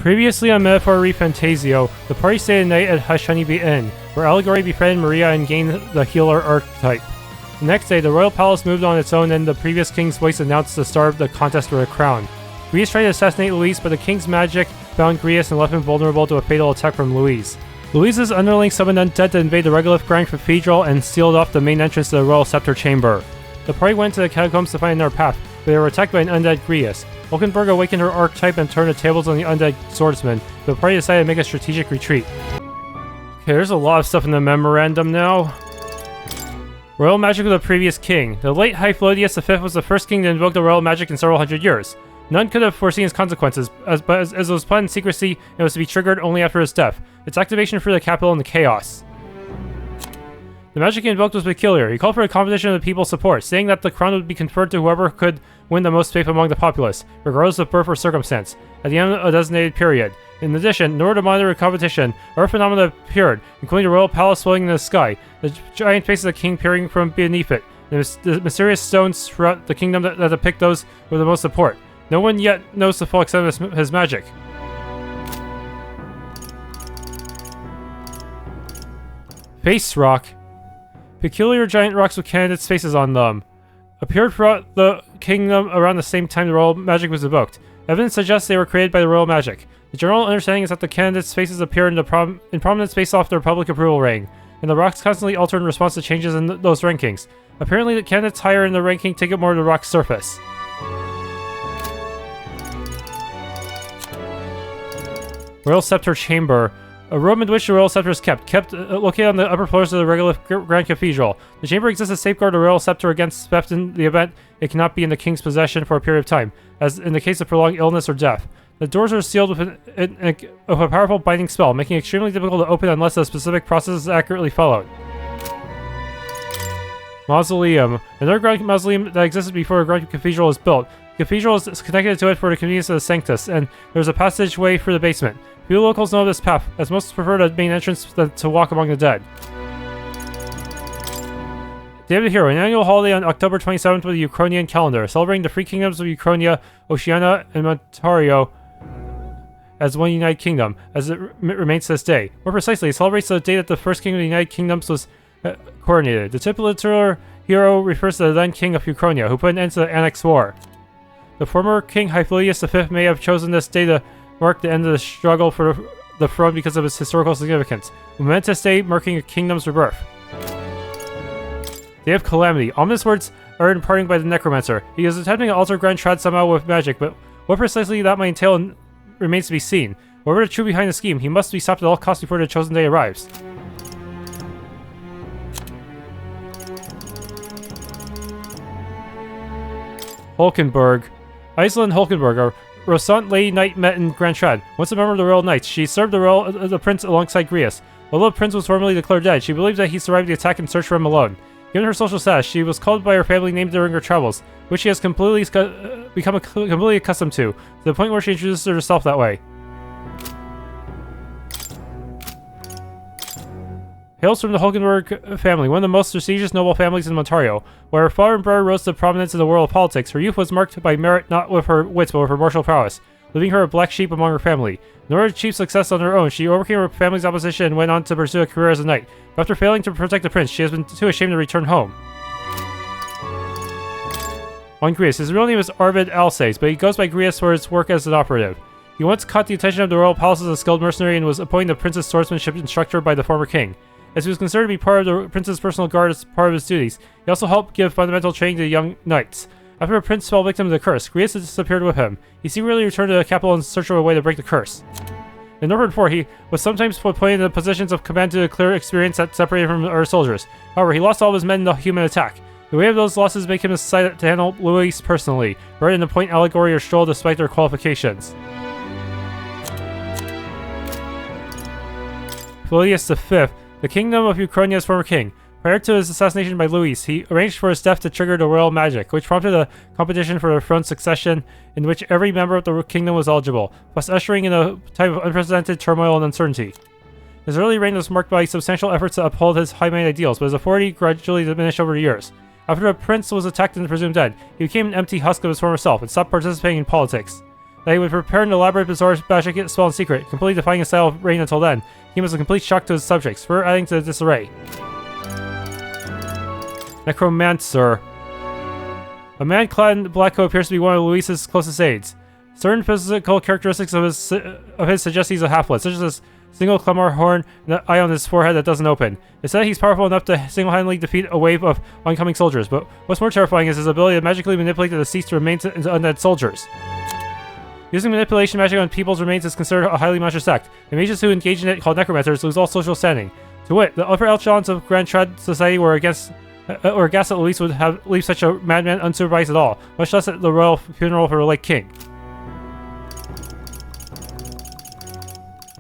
Previously on Metaphor ReFantazio, the party stayed a night at Hush Honeybee Inn, where Allegory befriended Maria and gained the healer archetype. The next day, the royal palace moved on its own and the previous king's voice announced the start of the contest for the crown. Grius tried to assassinate Louis, but the king's magic bound Grius and left him vulnerable to a fatal attack from Louis. Louis's underling summoned undead to invade the Regalith Grand Cathedral and sealed off the main entrance to the royal scepter chamber. The party went to the catacombs to find another path, but they were attacked by an undead Grius. Hulkenberg awakened her archetype and turned the tables on the undead swordsman, but the party decided to make a strategic retreat. Okay, there's a lot of stuff in the Memorandum now. Royal magic of the previous king. The late Hythlodaeus V was the first king to invoke the royal magic in several hundred years. None could have foreseen its consequences, as it was planned in secrecy, it was to be triggered only after his death. Its activation threw the capital into chaos. The magic he invoked was peculiar. He called for a competition of the people's support, saying that the crown would be conferred to whoever could win the most faith among the populace, regardless of birth or circumstance, at the end of a designated period. In addition, in order to monitor the competition, other phenomena appeared, including the royal palace floating in the sky, the giant face of the king peering from beneath it, and the mysterious stones throughout the kingdom that depict those with the most support. No one yet knows the full extent of his magic. Face rock. Peculiar giant rocks with candidates' faces on them appeared throughout the kingdom around the same time the royal magic was evoked. Evidence suggests they were created by the royal magic. The general understanding is that the candidates' faces appear in prominence based off their public approval rating, and the rocks constantly alter in response to changes in those rankings. Apparently, the candidates higher in the ranking take up more of the rock's surface. Royal Scepter Chamber. A room in which the royal scepter is kept located on the upper floors of the Regalith Grand Cathedral. The chamber exists to safeguard the royal scepter against theft in the event it cannot be in the king's possession for a period of time, as in the case of prolonged illness or death. The doors are sealed with a powerful binding spell, making it extremely difficult to open unless a specific process is accurately followed. Mausoleum. Another grand mausoleum that existed before the Grand Cathedral was built. The cathedral is connected to it for the convenience of the Sanctus, and there's a passageway for the basement. Few locals know of this path, as most prefer the main entrance to walk among the dead. Day of the Hero, an annual holiday on October 27th with the Euchronian calendar, celebrating the free kingdoms of Euchronia, Oceania, and Ontario as one united kingdom, as it remains to this day. More precisely, it celebrates the day that the first king of the United Kingdoms was coronated. The titular hero refers to the then king of Euchronia, who put an end to the Annex War. The former King Hythlodaeus V may have chosen this day to mark the end of the struggle for the throne because of its historical significance. A momentous day marking a kingdom's rebirth. Day of Calamity. Ominous words are imparting by the Necromancer. He is attempting to alter Grand Trad somehow with magic, but what precisely that might entail remains to be seen. Whatever the truth behind the scheme, he must be stopped at all costs before the chosen day arrives. Hulkenberg. Iceland Hulkenberg, a Rosant Lady Knight met in Grand Trad. Once a member of the Royal Knights, she served the prince alongside Grius. Although the prince was formally declared dead, she believed that he survived the attack and searched for him alone. Given her social status, she was called by her family name during her travels, which she has become completely accustomed to the point where she introduces herself that way. Hails from the Hulkenberg family, one of the most prestigious noble families in Ontario. Where her father and brother rose to prominence in the world of politics, her youth was marked by merit not with her wits but with her martial prowess, leaving her a black sheep among her family. In order to achieve success on her own, she overcame her family's opposition and went on to pursue a career as a knight. But after failing to protect the prince, she has been too ashamed to return home. On Grius, his real name is Arvid Alsace, but he goes by Grius for his work as an operative. He once caught the attention of the royal palace as a skilled mercenary and was appointed the prince's swordsmanship instructor by the former king. As he was considered to be part of the prince's personal guard as part of his duties, he also helped give fundamental training to the young knights. After the prince fell victim to the curse, Grius disappeared with him. He secretly returned to the capital in search of a way to break the curse. In Northern 4, he was sometimes put in the positions of command due to clear experience that separated him from other soldiers. However, he lost all of his men in the human attack. The weight of those losses make him decide to handle Louis personally, rather than appoint Allegory or Stroll despite their qualifications. Hythlodaeus V, the Kingdom of Euchronia's former king. Prior to his assassination by Louis, he arranged for his death to trigger the royal magic, which prompted a competition for the throne succession in which every member of the kingdom was eligible, thus ushering in a time of unprecedented turmoil and uncertainty. His early reign was marked by substantial efforts to uphold his high-minded ideals, but his authority gradually diminished over the years. After the prince was attacked and presumed dead, he became an empty husk of his former self and stopped participating in politics. that he would prepare an elaborate bizarre magic spell in secret, completely defying his style of reign until then. He was a complete shock to his subjects, further adding to the disarray. Necromancer. A man clad in black coat appears to be one of Louis's closest aides. Certain physical characteristics of his suggest he's a half-blood, such as a single clamor horn and an eye on his forehead that doesn't open. It said he's powerful enough to single-handedly defeat a wave of oncoming soldiers, but what's more terrifying is his ability to magically manipulate the deceased remains into undead soldiers. Using manipulation magic on people's remains is considered a highly monstrous act, and mages who engage in it, called necromancers, lose all social standing. To wit, the upper echelons of Grand Trad society were aghast that Louis would have leave such a madman unsupervised at all, much less at the royal funeral for the late king.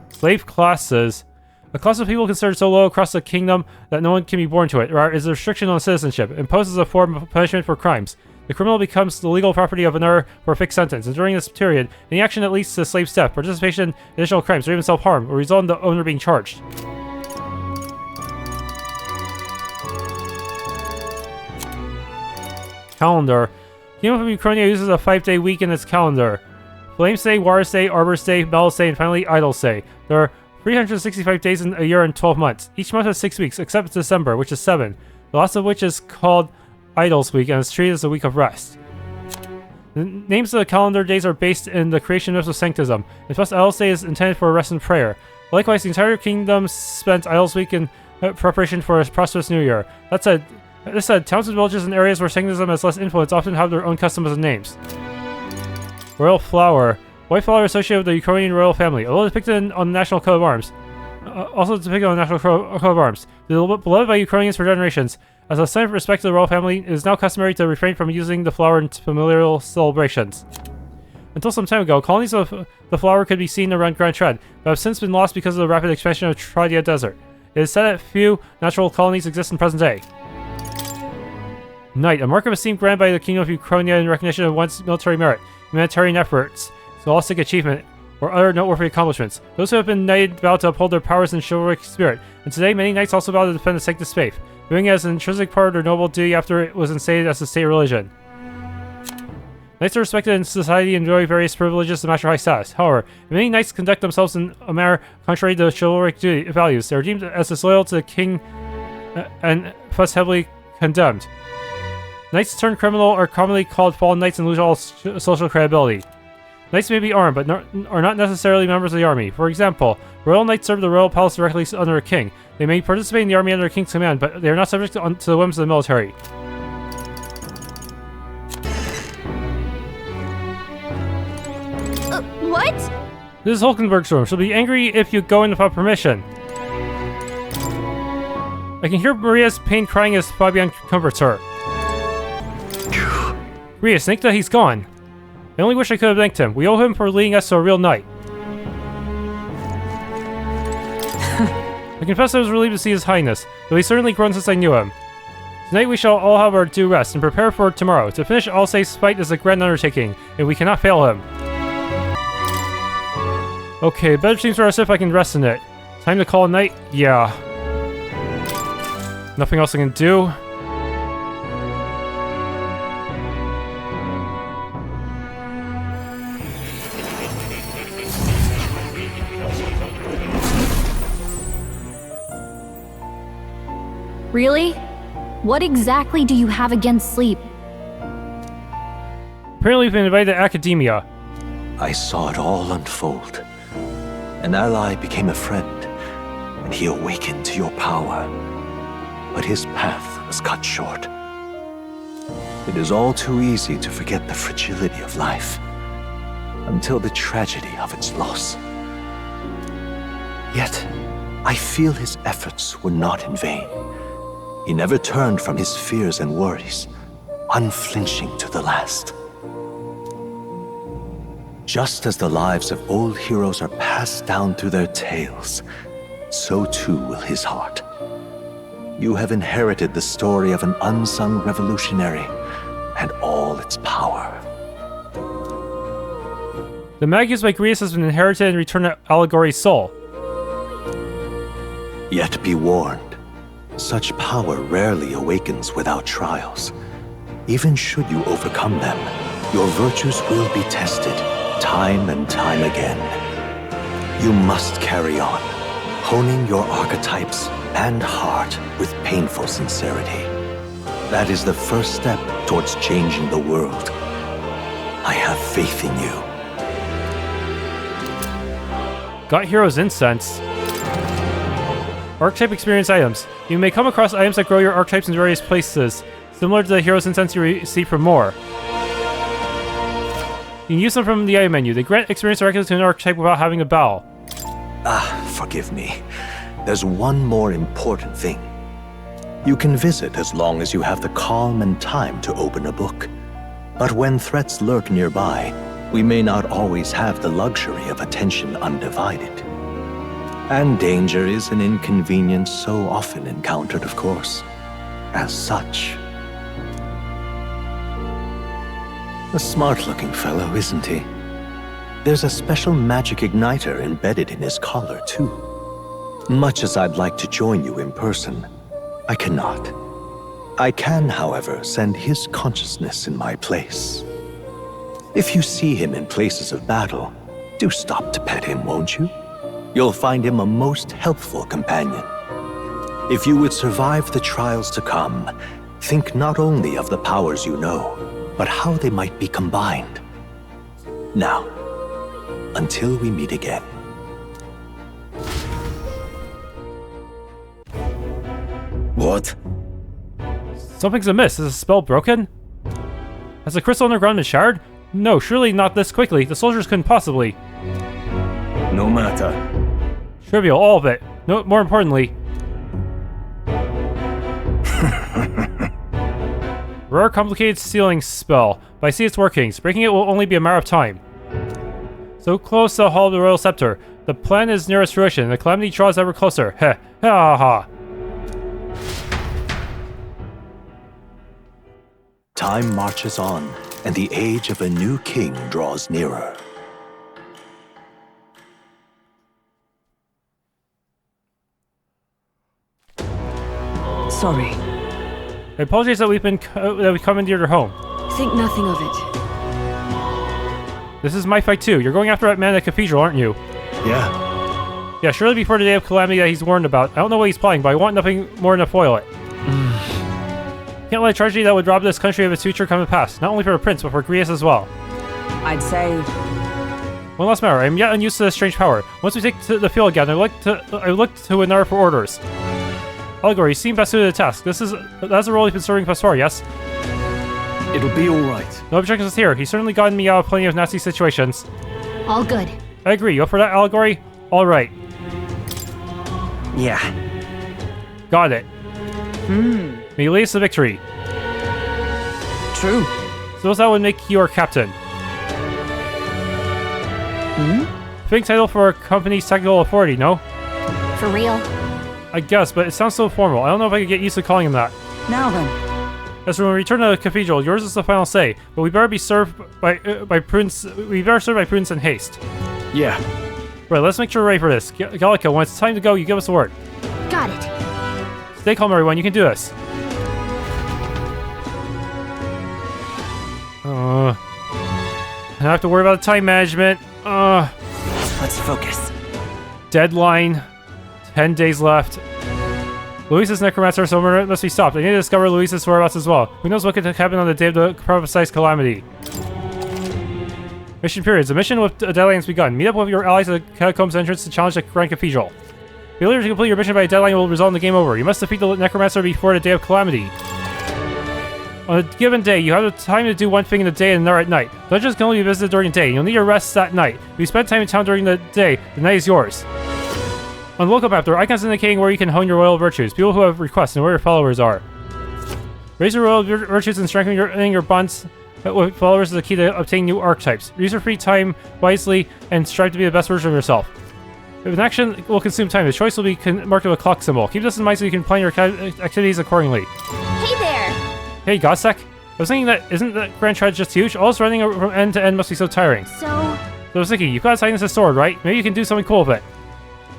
Slave classes. A class of people considered so low across the kingdom that no one can be born to it, or is a restriction on citizenship, imposed as a form of punishment for crimes. The criminal becomes the legal property of another for a fixed sentence, and during this period, any action that leads to slave's death, participation in additional crimes, or even self-harm, will result in the owner being charged. Calendar. Kingdom of Euchronia uses a 5-day week in its calendar. Flames Day, Waters Day, Arbors Day, Bells Day, and finally Idols Day. There are 365 days in a year and 12 months. Each month has 6 weeks, except December, which is 7. The last of which is called Idols Week and is treated as a week of rest. The names of the calendar days are based in the creation myths of Sanctism, and thus Idols Day is intended for rest and prayer. Likewise, the entire kingdom spent Idols Week in preparation for a prosperous new year. That said, towns and villages and areas where Sanctism has less influence often have their own customs and names. Royal Flower. White flower associated with the Ukrainian royal family, although depicted on the national coat of arms. Beloved by Ukrainians for generations. As a sign of respect to the royal family, it is now customary to refrain from using the flower in familial celebrations. Until some time ago, colonies of the flower could be seen around Grand Trad, but have since been lost because of the rapid expansion of Tradia Desert. It is said that few natural colonies exist in present day. Knight, a mark of esteem granted by the Kingdom of Euchronia in recognition of one's military merit, humanitarian efforts, scholastic achievement, or other noteworthy accomplishments. Those who have been knighted vow to uphold their powers and chivalric spirit, and today many knights also vow to defend the Sanctus Faith, doing it as an intrinsic part of their noble duty after it was instated as a state religion. Knights are respected in society and enjoy various privileges to match their high status. However, if many knights conduct themselves in a manner contrary to chivalric values, they are deemed as disloyal to the king and thus heavily condemned. Knights turned criminal are commonly called fallen knights and lose all social credibility. Knights may be armed, but are not necessarily members of the army. For example, royal knights serve the royal palace directly under a king. They may participate in the army under a king's command, but they are not subject to the whims of the military. What? This is Hulkenberg's room. She'll be angry if you go in without permission. I can hear Maria's pain crying as Fabian comforts her. Maria, thank that he's gone. I only wish I could have thanked him. We owe him for leading us to a real knight. I confess I was relieved to see his highness, though he's certainly grown since I knew him. Tonight we shall all have our due rest and prepare for tomorrow. To finish Alcé's fight is a grand undertaking, and we cannot fail him. Okay, better seems for us if I can rest in it. Time to call a night? Yeah. Nothing else I can do? Really? What exactly do you have against sleep? Apparently we've been invited to Akademeia. I saw it all unfold. An ally became a friend, and he awakened to your power. But his path was cut short. It is all too easy to forget the fragility of life, until the tragedy of its loss. Yet, I feel his efforts were not in vain. He never turned from his fears and worries, unflinching to the last. Just as the lives of old heroes are passed down through their tales, so too will his heart. You have inherited the story of an unsung revolutionary and all its power. The mag used by Greece has been inherited and returned to Allegory's soul. Yet be warned. Such power rarely awakens without trials. Even should you overcome them, your virtues will be tested, time and time again. You must carry on, honing your archetypes and heart with painful sincerity. That is the first step towards changing the world. I have faith in you. Got Hero's Incense. Archetype experience items. You may come across items that grow your archetypes in various places, similar to the Hero's Incense you receive from more. You can use them from the item menu. They grant experience directly to an archetype without having a battle. Forgive me. There's one more important thing. You can visit as long as you have the calm and time to open a book. But when threats lurk nearby, we may not always have the luxury of attention undivided. And danger is an inconvenience so often encountered, of course. As such. A smart-looking fellow, isn't he? There's a special magic igniter embedded in his collar, too. Much as I'd like to join you in person, I cannot. I can, however, send his consciousness in my place. If you see him in places of battle, do stop to pet him, won't you? You'll find him a most helpful companion. If you would survive the trials to come, think not only of the powers you know, but how they might be combined. Now, until we meet again. What? Something's amiss. Is the spell broken? Has the crystal underground been shattered? No, surely not this quickly. The soldiers couldn't possibly. No matter. Trivial, all of it. No, more importantly. Rare complicated sealing spell. But I see it's working. Breaking it will only be a matter of time. So close to the Hall of the Royal Scepter. The plan is nearest fruition. The calamity draws ever closer. Heh. Ha ha. Time marches on, and the age of a new king draws nearer. Sorry. I apologize that we commandeered your home. Think nothing of it. This is my fight too. You're going after that man at Cathedral, aren't you? Yeah. Yeah, surely before the day of calamity that he's warned about. I don't know what he's plotting, but I want nothing more than to foil it. Can't let a tragedy that would rob this country of its future come to pass. Not only for the prince, but for Greece as well. I'd say... One last matter. I am yet unused to this strange power. Once we take to the field again, I look to another for orders. Allegory, you seem best suited to the task. That's the role you've been serving thus far, yes? It'll be alright. No objections here. He's certainly gotten me out of plenty of nasty situations. All good. I agree. You up for that, Allegory? Alright. Yeah. Got it. May you lead us to victory. True. Suppose that would make you our captain. Fitting title for a company's technical authority, no? For real? I guess, but it sounds so formal. I don't know if I could get used to calling him that. Now then. As for when we return to the Cathedral, yours is the final say. But we better be served by prudence. We better serve by prudence and haste. Yeah. Right, let's make sure we're ready for this. Gallica, when it's time to go, you give us the word. Got it. Stay calm, everyone. You can do this. I have to worry about time management. Let's focus. Deadline. 10 days left. Louis is Necromancer, so murder must be stopped. I need to discover Louis's whereabouts as well. Who knows what could happen on the day of the prophesized calamity? Mission periods. The mission with a deadline has begun. Meet up with your allies at the catacombs entrance to challenge the Grand Cathedral. Failure to complete your mission by a deadline will result in the game over. You must defeat the Necromancer before the day of calamity. On a given day, you have the time to do one thing in the day and another at night. Dungeons can only be visited during the day. You'll need your rest that night. If you spend time in town during the day, the night is yours. On the local map, there are icons indicating where you can hone your royal virtues, people who have requests, and where your followers are. Raise your royal virtues and strengthening your bonds with followers is the key to obtaining new archetypes. Use your free time wisely and strive to be the best version of yourself. If an action will consume time, the choice will be marked with a clock symbol. Keep this in mind so you can plan your activities accordingly. Hey there! Hey, Godsec. I was thinking that isn't the Grand Tragedy just huge? All this running from end to end must be so tiring. So I was thinking, you've got to silence this sword, right? Maybe you can do something cool with it.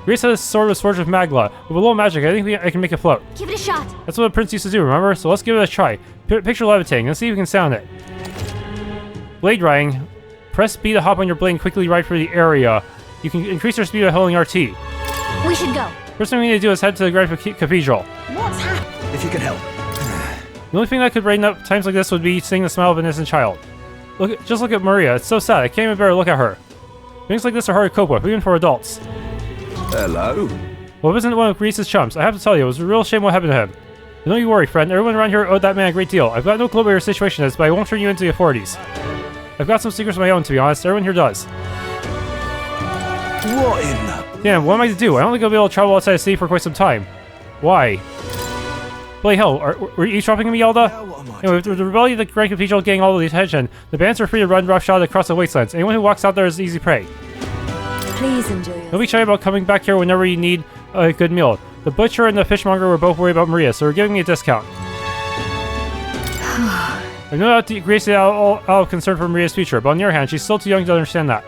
Greece has a sword was forged with magla. With a little magic, I think I can make it float. give it a shot. That's what the prince used to do, remember? So let's give it a try. Picture levitating. Let's see if we can sound it. Blade riding. Press B to hop on your blade and quickly ride through the area. You can increase your speed by holding RT. We should go. First thing we need to do is head to the Grand Cathedral. What's happened? If you can help. The only thing that could brighten up times like this would be seeing the smile of an innocent child. Just look at Maria. It's so sad. I can't even bear to look at her. Things like this are hard to cope with, even for adults. Hello. Well, it wasn't one of Greece's chumps. I have to tell you, it was a real shame what happened to him. But don't you worry, friend. Everyone around here owed that man a great deal. I've got no clue what your situation is, but I won't turn you into the authorities. I've got some secrets of my own, to be honest. Everyone here does. What in the... Damn, what am I to do? I don't think I'll be able to travel outside the city for quite some time. Why? Bloody hell, were you eavesdropping on me, Elda? Anyway, with the rebellion of the Grand Cathedral getting all the attention, the bands are free to run roughshod across the wastelands. Anyone who walks out there is easy prey. Please enjoy Don't be shy about coming back here whenever you need a good meal. The butcher and the fishmonger were both worried about Maria, so they're giving me a discount. I know that Grace is out of concern for Maria's future, but on the other hand, she's still too young to understand that.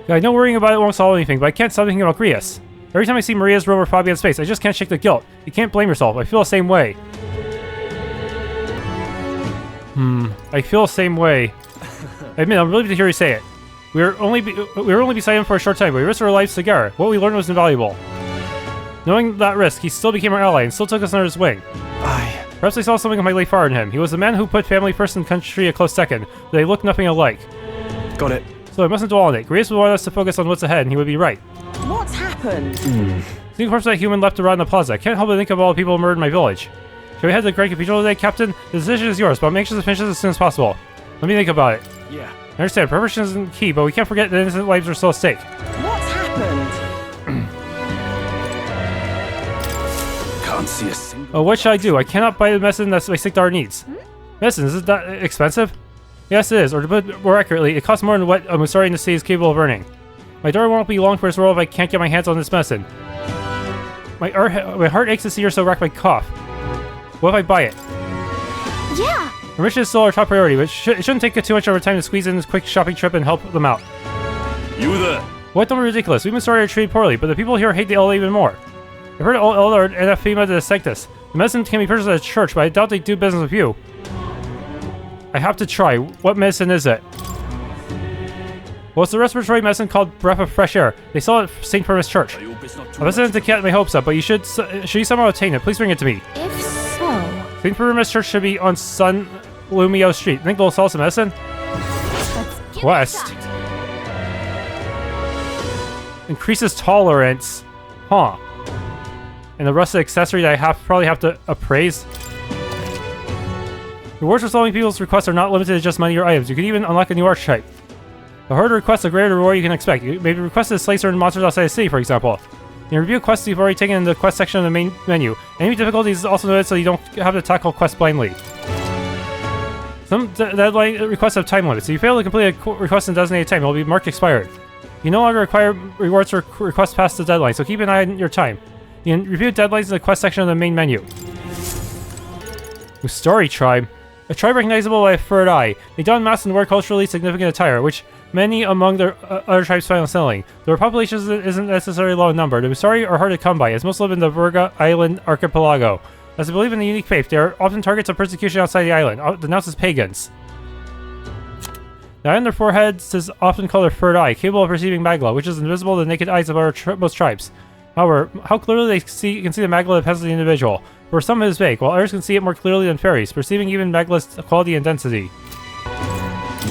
I know worrying about it won't solve anything, but I can't stop thinking about Grias. Every time I see Maria's rover Fabian space, I just can't shake the guilt. You can't blame yourself. I feel the same way. I feel the same way. I admit, I'm relieved to hear you say it. We were only beside him for a short time, but we risked our lives together. What we learned was invaluable. Knowing that risk, he still became our ally and still took us under his wing. Perhaps I saw something of my late father in him. He was a man who put family first and country a close second, but they looked nothing alike. Got it. So I mustn't dwell on it. Grace would want us to focus on what's ahead, and he would be right. What's happened? Seeing the corpse of that human left to rot in the plaza, I can't help but think of all the people murdered in my village. Shall we head to the Grand Cathedral today, Captain? The decision is yours, but I'm anxious to finish this as soon as possible. Let me think about it. Yeah. I understand, preparation isn't key, but we can't forget that innocent lives are still at stake. What's happened? Can't see a single... Oh, what should I do? I cannot buy the medicine that my sick daughter needs. Medicine, is it that expensive? Yes, it is, or to put it more accurately, it costs more than what a Musari in the city is capable of earning. My daughter won't be long for this world if I can't get my hands on this medicine. My heart aches to see her so racked by cough. What if I buy it? Yeah. Enrichment is still our top priority, but it shouldn't take too much of our time to squeeze in this quick shopping trip and help them out. You there? What? Don't be ridiculous. We've been sorry to treat poorly, but the people here hate the Elda even more. I've heard all Elda are anathema to the Sanctus. The medicine can be purchased at a church, but I doubt they do business with you. I have to try. What medicine is it? Well, it's the respiratory medicine called Breath of Fresh Air. They sell it at St. Firmus Church. I've listened to get my hopes up, but should you somehow attain it, please bring it to me. If so... St. Firmus Church should be on Sun Lumio Street. Think they'll sell some medicine? Let's give Quest. it a shot. Increases tolerance. Huh. And the rusted accessory that I probably have to appraise. Rewards for solving people's requests are not limited to just money or items. You can even unlock a new archetype. The harder requests, the greater reward you can expect. You may request to slay certain monsters outside the city, for example. You can review quests you've already taken in the quest section of the main menu. Enemy difficulties is also noted so you don't have to tackle quests blindly. Some deadline requests have time limits. If you fail to complete a request in designated time, it will be marked expired. You no longer require rewards for requests past the deadline, so keep an eye on your time. You can review deadlines in the quest section of the main menu. Story Tribe. A tribe recognizable by a third eye. They don masks and wear culturally significant attire, which many among their other tribes find unsettling. Their population isn't necessarily low in number. The Musari are hard to come by, as most live in the Virga Island archipelago. As they believe in the unique faith, they are often targets of persecution outside the island, denounced as pagans. The eye on their foreheads is often called their third eye, capable of perceiving magla, which is invisible to the naked eyes of most tribes. However, how clearly they can see the magla depends on the individual. For some it is vague, while others can see it more clearly than fairies, perceiving even magla's quality and density.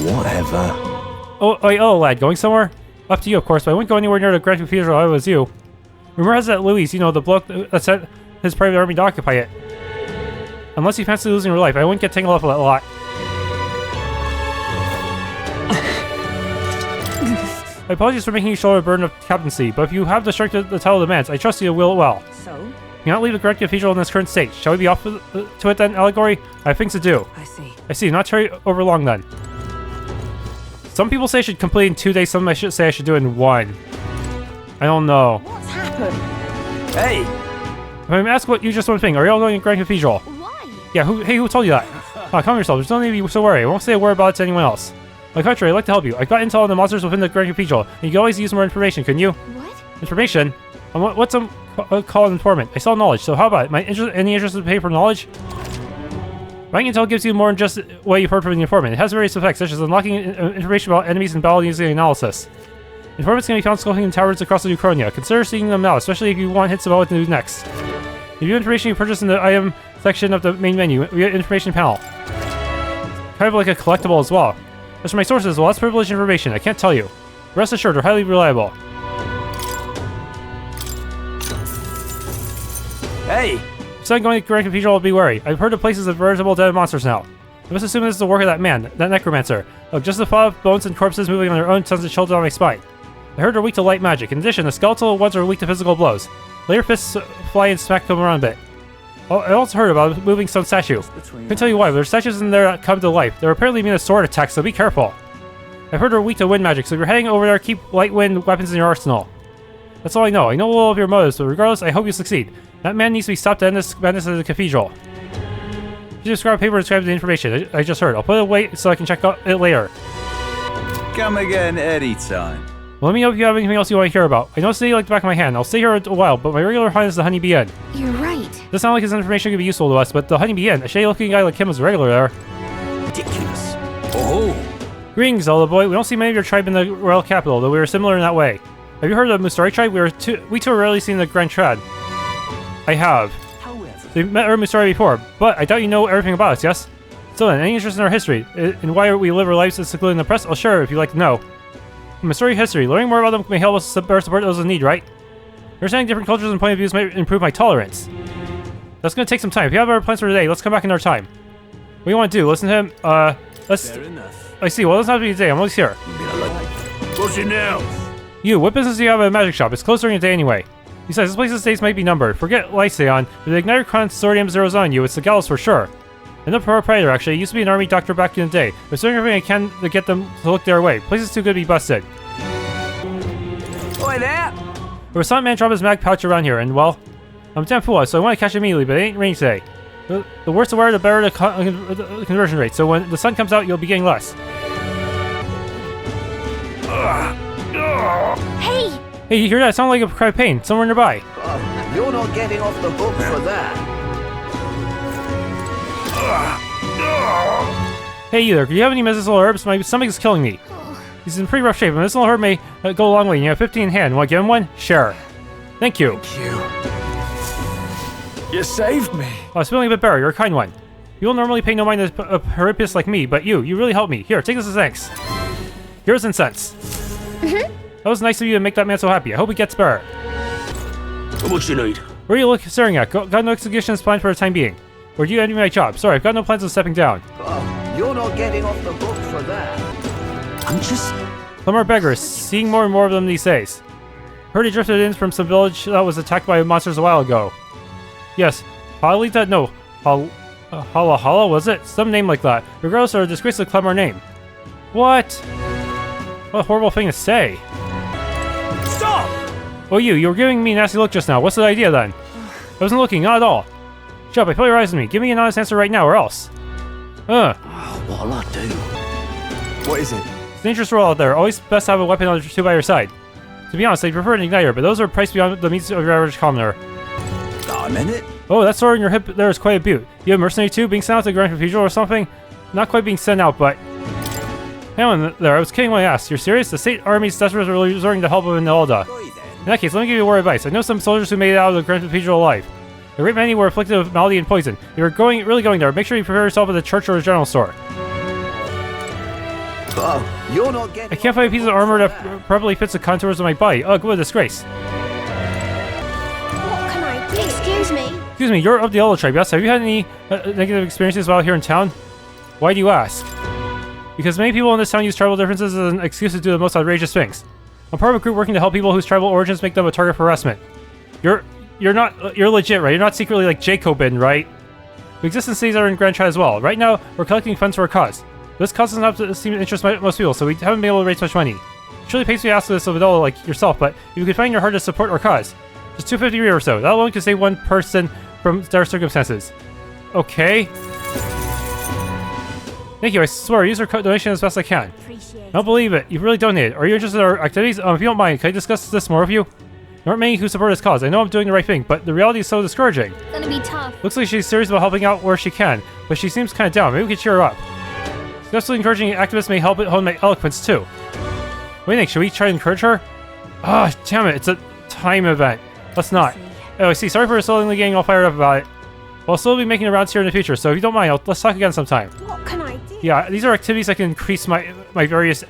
Whatever. Oh, lad, going somewhere? Up to you, of course, but I wouldn't go anywhere near the Grand Cathedral if I was you. Rumor has it that Louis, the bloke that sent his private army to occupy it. Unless you fancy losing your life, I wouldn't get tangled up with that lot. My apologies for making you shoulder a burden of captaincy, but if you have the strength the title demands, I trust you will it well. So? You cannot leave the Grand Cathedral in this current state. Shall we be off to it then, Allegory? I have things to do. I see. Not tarry over long then. Some people say I should complete in 2 days, some say I should do it in 1. I don't know. What's happened? Hey! If I'm asked what you just one thing, are you all going to Grand Cathedral? Why? Yeah, who told you that? Calm yourself, there's no need to be so worried. I won't say a word about it to anyone else. On the contrary, I'd like to help you. I got intel on the monsters within the Grand Cathedral, and you can always use more information, couldn't you? What? Information? What's some called informant? I saw knowledge, so how about it? Any interest to pay for knowledge? Finding intel gives you more than just what you've heard from the informant. It has various effects, such as unlocking information about enemies and battle using analysis. Informants can be found skulking in towers across the Euchronia. Consider seeing them now, especially if you want hints about what to do next. Review information you purchase in the item section of the main menu. We get information panel. Kind of like a collectible as well. As for my sources, well, that's privileged information. I can't tell you. Rest assured, they're highly reliable. Hey! Instead of going to Grand Cathedral, I'll be wary. I've heard of places of veritable dead monsters now. I must assume this is the work of that man, that Necromancer. Oh, just the thought of bones and corpses moving on their own sends a chill down my spine. I heard they're weak to light magic. In addition, the skeletal ones are weak to physical blows. Later fists fly and smack them around a bit. Oh, I also heard about a moving stone statue. I can tell you why, but there's statues in there that come to life. They're apparently immune to sword attacks, so be careful. I've heard they're weak to wind magic, so if you're heading over there, keep light wind weapons in your arsenal. That's all I know. I know a little of your motives, but regardless, I hope you succeed. That man needs to be stopped to end this madness at the cathedral. You describe paper and describe the information I just heard. I'll put it away so I can check it later. Come again anytime. Well, let me know if you have anything else you want to hear about. I know it's like the back of my hand. I'll stay here a while, but my regular hunt is the Honeybee Inn. You're right. Doesn't sound like his information could be useful to us, but the Honeybee Inn, a shady-looking guy like him is a regular there. Ridiculous. Oh! Greetings, Elda boy. We don't see many of your tribe in the royal capital, though we are similar in that way. Have you heard of the Musari tribe? We too are rarely seen in the Grand Trad. I have. We've met our Musari before, but I doubt you know everything about us, yes? So then, any interest in our history, and why we live our lives as secluded in the press? I'll share if you'd like to know. Musari history. Learning more about them may help us better support those in need, right? Understanding different cultures and point of views might improve my tolerance. That's gonna take some time. If you have our plans for today, let's come back another time. What do you want to do? Listen to him? Fair enough. I see. Well, it doesn't have to be today. I'm always here. What's it now? You, what business do you have at a magic shop? It's closed during the day anyway. Besides, this place's days might be numbered. Forget Lyceon. If the Igniter Consortium zeroes on you, it's the gallows for sure. And the proprietor, actually, used to be an army doctor back in the day. But doing everything I can to get them to look their way. Place is too good to be busted. Oi there! There was some man drop his mag pouch around here, and well, I'm a damn fool, so I want to catch it immediately, but it ain't raining today. The worse the weather, the better the conversion rate, so when the sun comes out, you'll be getting less. Hey! Hey, you hear that? It sounded like a cry of pain. Somewhere nearby. Oh, you're not getting off the hook for that. Hey, you there. Do you have any medicinal herbs? My stomach is killing me. He's in pretty rough shape. A medicinal herb may go a long way. You have 15 in hand. Want to give him one? Sure. Thank you. You saved me. Oh, I was feeling a bit better. You're a kind one. People normally pay no mind to a heripist like me, but you really helped me. Here, take this as thanks. Here's incense. That was nice of you to make that man so happy. I hope he gets better. What you need? Where are you staring at? Got no executions planned for the time being. Or do you envy my job? Sorry, I've got no plans of stepping down. Oh, you're not getting off the hook for that. I'm just... Some are beggars, seeing more and more of them these days. Heard he drifted in from some village that was attacked by monsters a while ago. Yes, Halita? No, Hala, was it? Some name like that. Regardless, they're a disgrace to clever name. What? What a horrible thing to say. Stop! Oh, you were giving me a nasty look just now. What's the idea then? I wasn't looking, not at all. Shut up, I feel your eyes on me. Give me an honest answer right now, or else. What'll I do? What is it? It's a dangerous world out there. Always best to have a weapon or two by your side. To be honest, I prefer an igniter, but those are priced beyond the means of your average commoner. I'm in it. Oh, that sword in your hip there is quite a beaut. You have a mercenary too, being sent out to the Grand Cathedral or something? Not quite being sent out, but... Hang on there, I was kidding when I asked. You're serious? The state army's desperately resorting to help in Elda. In that case, let me give you a word of advice. I know some soldiers who made it out of the Grand Cathedral alive. A great many were afflicted with malady and poison. If you're really going there, make sure you prepare yourself at the church or the general store. Oh, you're not getting... I can't find a piece of armor that properly fits the contours of my body. Ugh, what a disgrace. What can I do? Excuse me. Excuse me, you're of the Elda tribe, yes? Have you had any negative experiences while here in town? Why do you ask? Because many people in this town use tribal differences as an excuse to do the most outrageous things. I'm part of a group working to help people whose tribal origins make them a target for harassment. You're legit, right? You're not secretly like Jacobin, right? We exist in cities that are in Grand Trad as well. Right now, we're collecting funds for a cause. This cause does not seem to interest most people, so we haven't been able to raise much money. It truly pays me to ask this of Elda like yourself, but if you could find your heart to support our cause, just 250 or so. That alone could save one person from dire circumstances. Okay. Thank you, I swear, I'll use your donation as best I can. I don't believe it. You've really donated. Are you interested in our activities? If you don't mind, can I discuss this more with you? There aren't many who support his cause. I know I'm doing the right thing, but the reality is so discouraging. It's gonna be tough. Looks like she's serious about helping out where she can, but she seems kind of down. Maybe we can cheer her up. Successfully encouraging activists may help it hone my eloquence too. What do you think? Should we try to encourage her? Ah, damn it! It's a time event. Let's not. Oh, I see. Sorry for suddenly getting all fired up about it. I'll still be making the rounds here in the future, so if you don't mind, let's talk again sometime. What can I do? Yeah, these are activities that can increase my various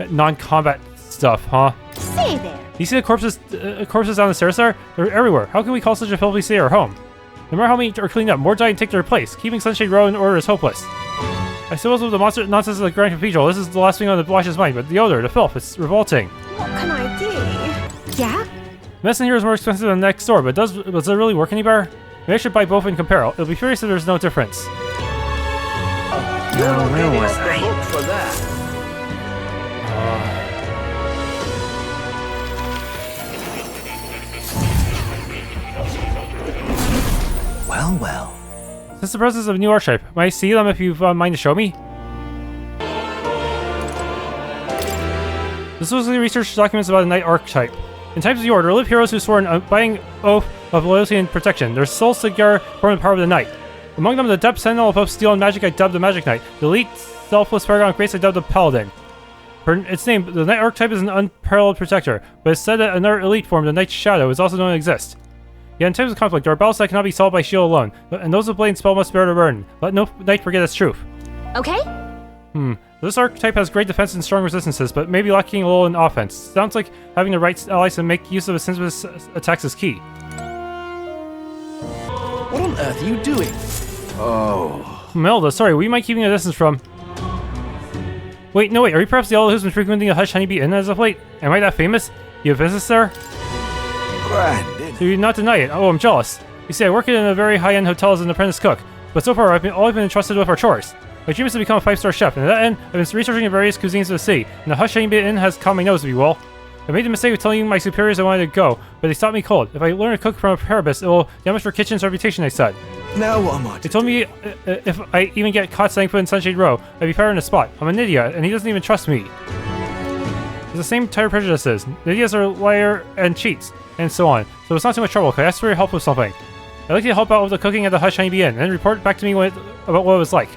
non-combat stuff, huh? Say there. Do you see the corpses on the stairs there? They're everywhere. How can we call such a filthy state our home? No matter how many are cleaned up, more die and take their place. Keeping Sunshade Row in order is hopeless. I suppose with the monster nonsense of the Grand Cathedral, this is the last thing on the Watch's mind, but the odor, the filth, it's revolting. What can I do? Yeah? Medicine here is more expensive than next door, but does it really work any better? Maybe I should buy both and compare. It'll be furious if there's no difference. You're not getting off the hook for that. Well. Since the presence of a new archetype, might I see them if you've mind to show me? This was the research documents about a knight archetype. In times of the Order, live heroes who swore an unbinding oath of loyalty and protection. Their sole cigar form the power of the knight. Among them, the adept sentinel of both steel and magic I dubbed the Magic Knight. The elite selfless paragon of grace I dubbed the Paladin. For its name, the knight archetype is an unparalleled protector, but it's said that another elite form, the Knight's Shadow, is also known to exist. Yet in times of conflict, there are battles that cannot be solved by shield alone, and those with blade and spell must bear the burden. Let no knight forget its truth. Okay? This archetype has great defense and strong resistances, but maybe lacking a little in offense. Sounds like having the right allies to make use of his synthesis attacks is key. What on earth are you doing? Elda, sorry, would you mind keeping a distance from... Wait, no wait, are you perhaps the Elda who's been frequenting the Hush Honeybee Inn as of late? Am I that famous? You have business there? Grand, So you not deny it? Oh, I'm jealous. You see, I work in a very high-end hotel as an apprentice cook, but so far all I've been entrusted with are chores. My dream is to become a 5-star chef, and to that end, I've been researching the various cuisines of the city, and the Hush Honeybee Inn has caught my nose, if you will. I made the mistake of telling my superiors I wanted to go, but they stopped me cold. If I learn to cook from a parabus, it will damage our kitchen's reputation, they said. Now what am I They told me if I even get caught setting foot in Sunshade Row, I'd be fired on the spot. I'm an idiot, and he doesn't even trust me. It's the same type of prejudices. Idiots are liar and cheats, and so on. So it's not too much trouble. Could I ask for your help with something? I'd like you to help out with the cooking at the Hush Honeybee Inn, and then report back to me about what it was like.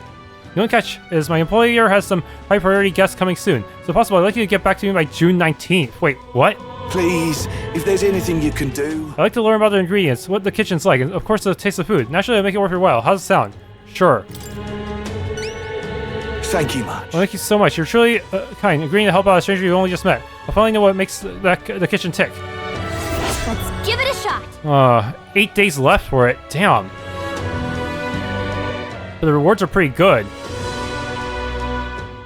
The only catch is my employer has some high priority guests coming soon, so if possible, I'd like you to get back to me by June 19th. Wait, what? Please, if there's anything you can do. I'd like to learn about the ingredients, what the kitchen's like, and of course the taste of food. Naturally, I'll make it worth your while. How's it sound? Sure. Thank you much. Well, thank you so much. You're truly kind, agreeing to help out a stranger you only just met. I'll finally know what makes the kitchen tick. Let's give it a shot. 8 days left for it. Damn. But the rewards are pretty good.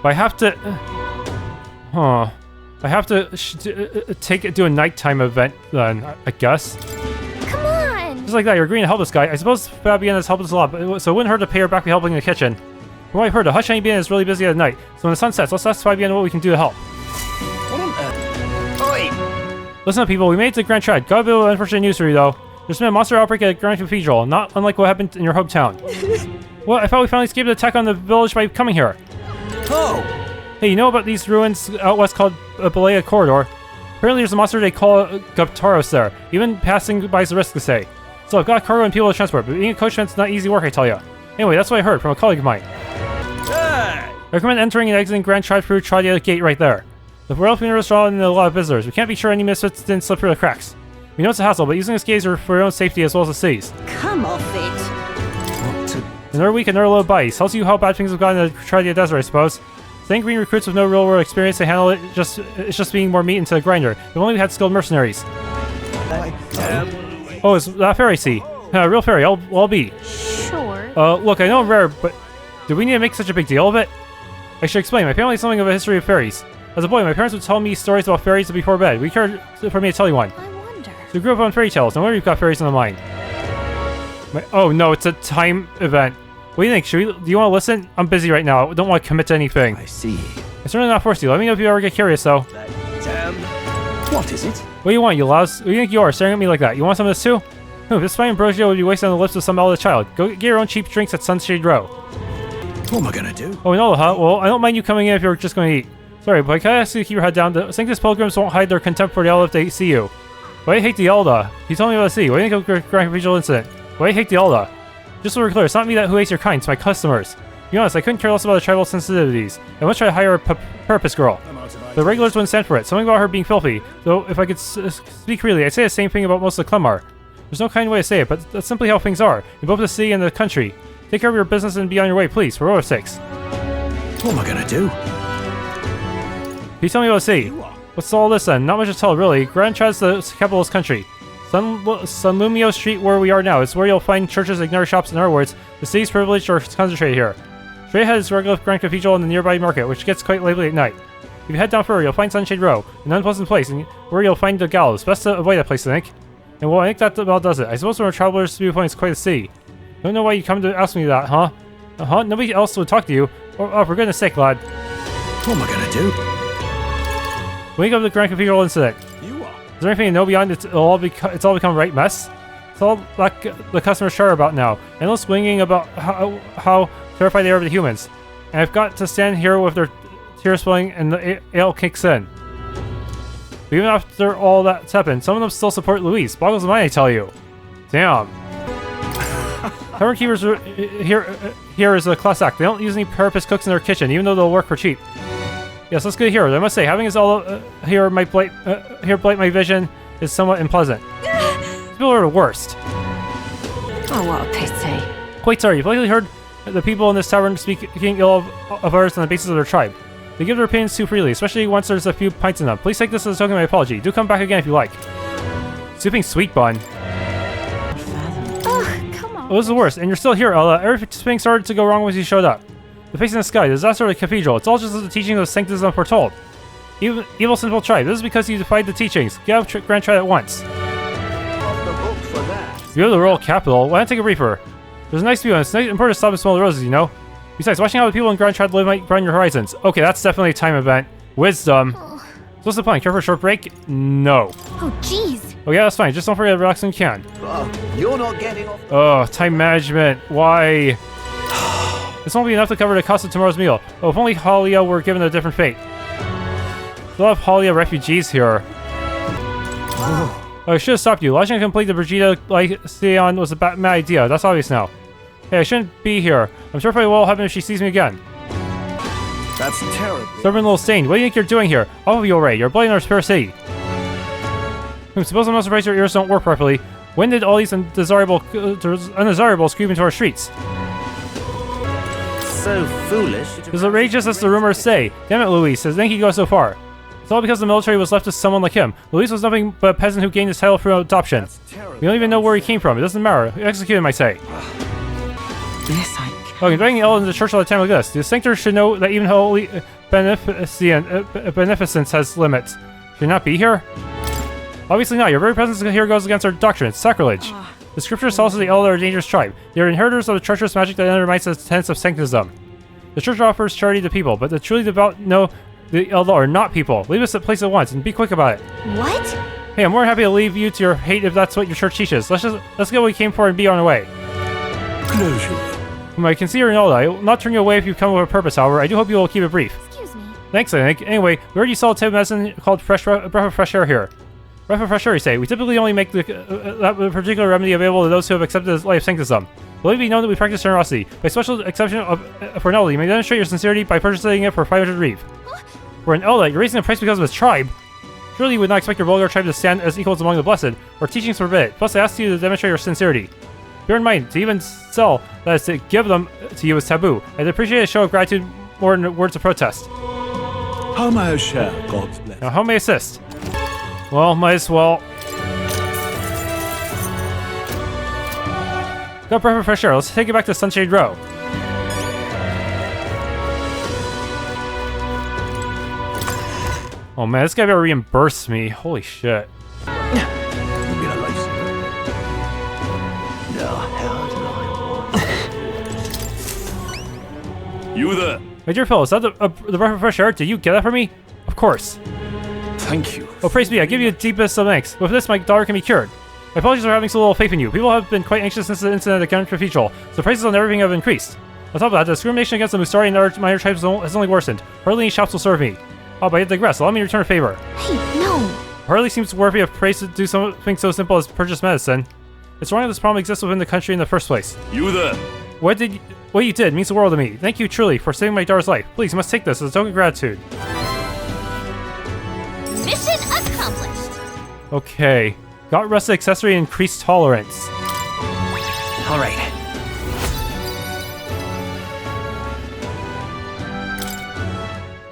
But I have to... I have to do a nighttime event then, I guess. Come on. Just like that, you're agreeing to help this guy. I suppose Fabienne has helped us a lot, so it wouldn't hurt to pay her back by helping in the kitchen. From what I've heard, the Hush Honeybee Inn is really busy at night, so when the sun sets, let's ask Fabienne what we can do to help. What on earth? Oi! Listen up, people, we made it to Grand Trad. Got a bit of unfortunate news for you, though. There's been a monster outbreak at Grand Cathedral, not unlike what happened in your hometown. Well, I thought we finally escaped the attack on the village by coming here. Oh! Hey, you know about these ruins out west called Balea Corridor? Apparently there's a monster they call Gaptaros there. Even passing by is a risk to say. So I've got cargo and people to transport, but being a coachman's not easy work, I tell ya. Anyway, that's what I heard from a colleague of mine. I recommend entering and exiting Grand Trad through Tradia Gate right there. The royal funeral is drawing in a lot of visitors. We can't be sure any misfits didn't slip through the cracks. We know it's a hassle, but using this gate is for your own safety as well as the city's. Come off it. Another week, another little bite. Tells you how bad things have gone in the Tradia Desert, I suppose. Saying green recruits with no real world experience to handle it, it's just being more meat into the grinder. If only we had skilled mercenaries. Oh, is that fairy sea? Real fairy, I'll be. Sure. Look, I know I'm rare, but do we need to make such a big deal of it? I should explain. My family has something of a history of fairies. As a boy, my parents would tell me stories about fairies before bed. We cared for me to tell you one. I wonder. So we grew up on fairy tales. No wonder you've got fairies in the mind. Oh no, it's a time event. What do you think? Do you want to listen? I'm busy right now. I don't want to commit to anything. I see. It's certainly not forced you. Let me know if you ever get curious, though. What is it? What do you want, you louse? Who do you think you are, staring at me like that? You want some of this too? This fine ambrosia would be wasted on the lips of some elder child. Go get your own cheap drinks at Sunshade Row. What am I gonna do? Oh, no, huh? Well, I don't mind you coming in if you're just going to eat. Sorry, but can I ask you to keep your head down? The Sanctus pilgrims won't hide their contempt for the elf if they see you. Why do you hate the Elda? You told me about the sea. What do you think of the Grand Cathedral incident? Why do you hate the Elda? Just so we're clear, it's not me who hates your kind, it's my customers. To be honest, I couldn't care less about the tribal sensitivities. I once tried to hire a purpose girl. The regulars wouldn't stand for it. Something about her being filthy. Though, if I could speak freely, I'd say the same thing about most of the Clemar. There's no kind way to say it, but that's simply how things are. In both the city and the country. Take care of your business and be on your way, please, for our sakes. What am I gonna do? Can you tell me about the city? What's all this then? Not much to tell, really. Grand Chad's the capital of this country. Sunlumio Street, where we are now, is where you'll find churches, ignore shops. In other words, the city's privileged are concentrated here. Straight ahead is Regalith Grand Cathedral and the nearby market, which gets quite lively at night. If you head down further, you'll find Sunshade Row, an unpleasant place, and where you'll find the gallows. Best to avoid that place, I think. And well, I think that about does it. I suppose when a traveler's viewpoint is quite a city. Don't know why you come to ask me that, huh? Nobody else would talk to you. Oh, for goodness sake, lad. What am I gonna do? When you go to the Grand Cathedral incident, is there anything to know beyond it's all become a right mess? It's all like the customers care about now. Endless whinging about how terrified they are of the humans. And I've got to stand here with their tears flowing and the ale kicks in. But even after all that's happened, some of them still support Louis. Boggles the mind, I tell you. Damn. Tavern keepers here is a class act. They don't use any purpose cooks in their kitchen, even though they'll work for cheap. Yes, that's good here. I must say, having us all here blight my vision is somewhat unpleasant. These people are the worst. Oh, what a pity. Quite sorry. You've likely heard the people in this tavern speaking ill of ours on the basis of their tribe. They give their opinions too freely, especially once there's a few pints in them. Please take this as a token of my apology. Do come back again if you like. Souping sweet bun. Ugh, come on. Well, this is the worst, and you're still here, Elda. Everything started to go wrong when you showed up. The face in the sky, the disaster of the cathedral. It's all just as the teachings of Sanctism foretold. Evil sinful tribe. This is because you defied the teachings. Get out of Grand Triad at once. Off the book for that. You go to the royal capital. Why not take a reefer? There's a nice view, and it's important to stop and smell the roses, you know? Besides, watching how the people in Grand Triad live might broaden your horizons. Okay, that's definitely a time event. Wisdom. So what's the plan? Care for a short break? No. Oh, jeez. Oh yeah, that's fine. Just don't forget to relax when you can. You're not getting off. Oh, time management. Why? This won't be enough to cover the cost of tomorrow's meal. Oh, if only Halia were given a different fate. We'll have Halia refugees here. Oh, I should have stopped you. Lodging complete the Brigida Lyceon was a bad idea. That's obvious now. Hey, I shouldn't be here. I'm sure probably what will happen if she sees me again. That's terrible. Stubborn little stain. What do you think you're doing here? Off of you already. You're blighting our spare city. Suppose I'm not surprised your ears don't work properly. When did all these undesirables creep into our streets? So foolish. As outrageous as the rumors say. Damn it, Louis. Does think he goes so far? It's all because the military was left to someone like him. Louis was nothing but a peasant who gained his title through adoption. We don't even know where he came from. It doesn't matter. Execute him, I say. Yes, I Oh, inviting the Elda into the church all the time like this. The sanctor should know that even holy beneficence has limits. Should he not be here? Obviously not. Your very presence here goes against our doctrine. It's sacrilege. The scriptures tell us that the Elda are a dangerous tribe. They are inheritors of the treacherous magic that undermines the tenets of sanctism. The church offers charity to people, but the truly devout know the Elda are not people. Leave us at place at once and be quick about it. What? Hey, I'm more than happy to leave you to your hate if that's what your church teaches. Let's get what we came for and be on our way. I can see you're an Elda. I will not turn you away if you come with a purpose, however. I do hope you will keep it brief. Excuse me. Thanks, I think. Anyway, we already saw a type of medicine called breath of fresh air here. Breath of fresh air, you say. We typically only make that particular remedy available to those who have accepted the life of sanctism. Believe me, know that we practice generosity. By special exception for an Elda, you may demonstrate your sincerity by purchasing it for 500 reeve. For an Elda, you're raising the price because of his tribe. Surely you would not expect your vulgar tribe to stand as equals among the blessed, or teachings forbid it. Plus, I asked you to demonstrate your sincerity. Bear in mind, to even sell, that is to give them to you is taboo. I'd appreciate a show of gratitude more than words of protest. How may I share God's blessing? Now, how may I assist? Well, might as well. Got breath of fresh air. Let's take it back to Sunshade Row. Oh man, this guy better reimburse me. Holy shit. You there? My dear fellow, is that the breath of fresh air? Did you get that for me? Of course. Thank you. Oh, praise be, I give you the deepest of thanks. With this, my daughter can be cured. My apologies for having so little faith in you. People have been quite anxious since the incident at the Cathedral, so prices on everything have increased. On top of that, the discrimination against the Musari and other minor tribes has only worsened. Hardly any shops will serve me. Oh, but I digress. Allow me to return a favor. Hey, no. Hardly seems worthy of praise to do something so simple as purchase medicine. It's wrong that this problem exists within the country in the first place. You there? What you did means the world to me. Thank you truly for saving my daughter's life. Please, you must take this as a token of gratitude. Mission accomplished. Okay. Got rusted accessory and increased tolerance. All right.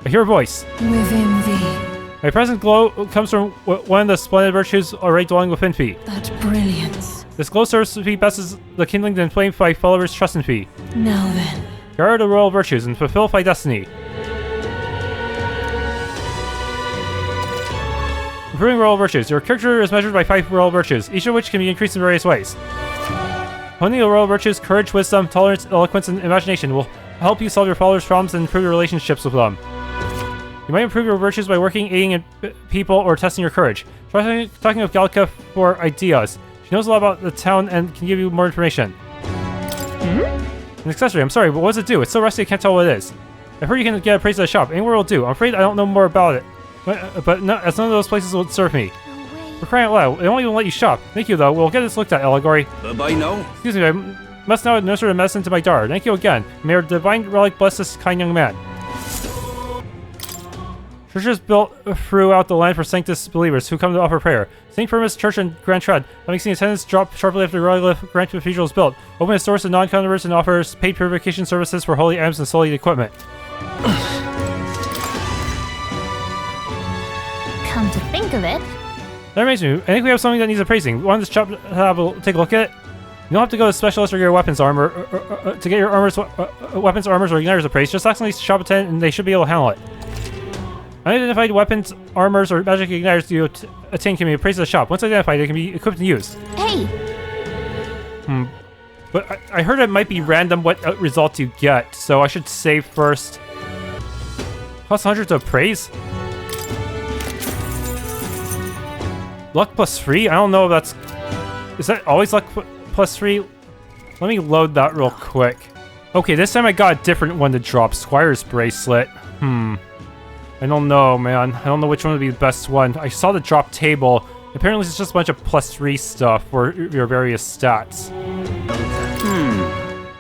I hear a voice. Within thee, My present glow comes from one of the splendid virtues already dwelling within me. that brilliance. This glow serves to be best as the kindling and flame by followers' trust in me. Now then, Guard the royal virtues and fulfill my destiny. Improving royal virtues. Your character is measured by 5 royal virtues, each of which can be increased in various ways. Honing the royal virtues, courage, wisdom, tolerance, eloquence, and imagination will help you solve your followers' problems and improve your relationships with them. You might improve your virtues by working, aiding people, or testing your courage. Try talking with Galka for ideas. She knows a lot about the town and can give you more information. An accessory, I'm sorry, but what does it do? It's so rusty I can't tell what it is. I've heard you can get appraised at a shop. Anywhere will do. I'm afraid I don't know more about it. But no, as none of those places will serve me. No way. For crying out loud, they won't even let you shop. Thank you, though. We'll get this looked at, Allegory. Bye-bye now. Excuse me, I must now administer the medicine to my daughter. Thank you again. May our divine relic bless this kind young man. Churches built throughout the land for sanctus believers who come to offer prayer. St. Firmus Church and Grand Tread, having seen attendance drop sharply after Regalith Grand Cathedral was built, opened its doors to non-converts and offers paid purification services for holy items and sullied equipment. Come to think of it, That reminds me, I think we have something that needs appraising. We want this shop to take a look at it. You don't have to go to specialist or get your weapons armor to get your weapons, armors, or igniters appraised. Just ask the shop attendant and they should be able to handle it. Unidentified weapons, armors, or magic igniters you attain can be appraised at the shop. Once identified, they can be equipped and used. hey, But I heard it might be random what results you get, so I should save first. Costs 100 to appraise? Luck plus 3? I don't know if that's... Is that always luck plus 3? Let me load that real quick. Okay, this time I got a different one to drop. Squire's Bracelet. I don't know, man. I don't know which one would be the best one. I saw the drop table. Apparently it's just a bunch of plus 3 stuff for your various stats.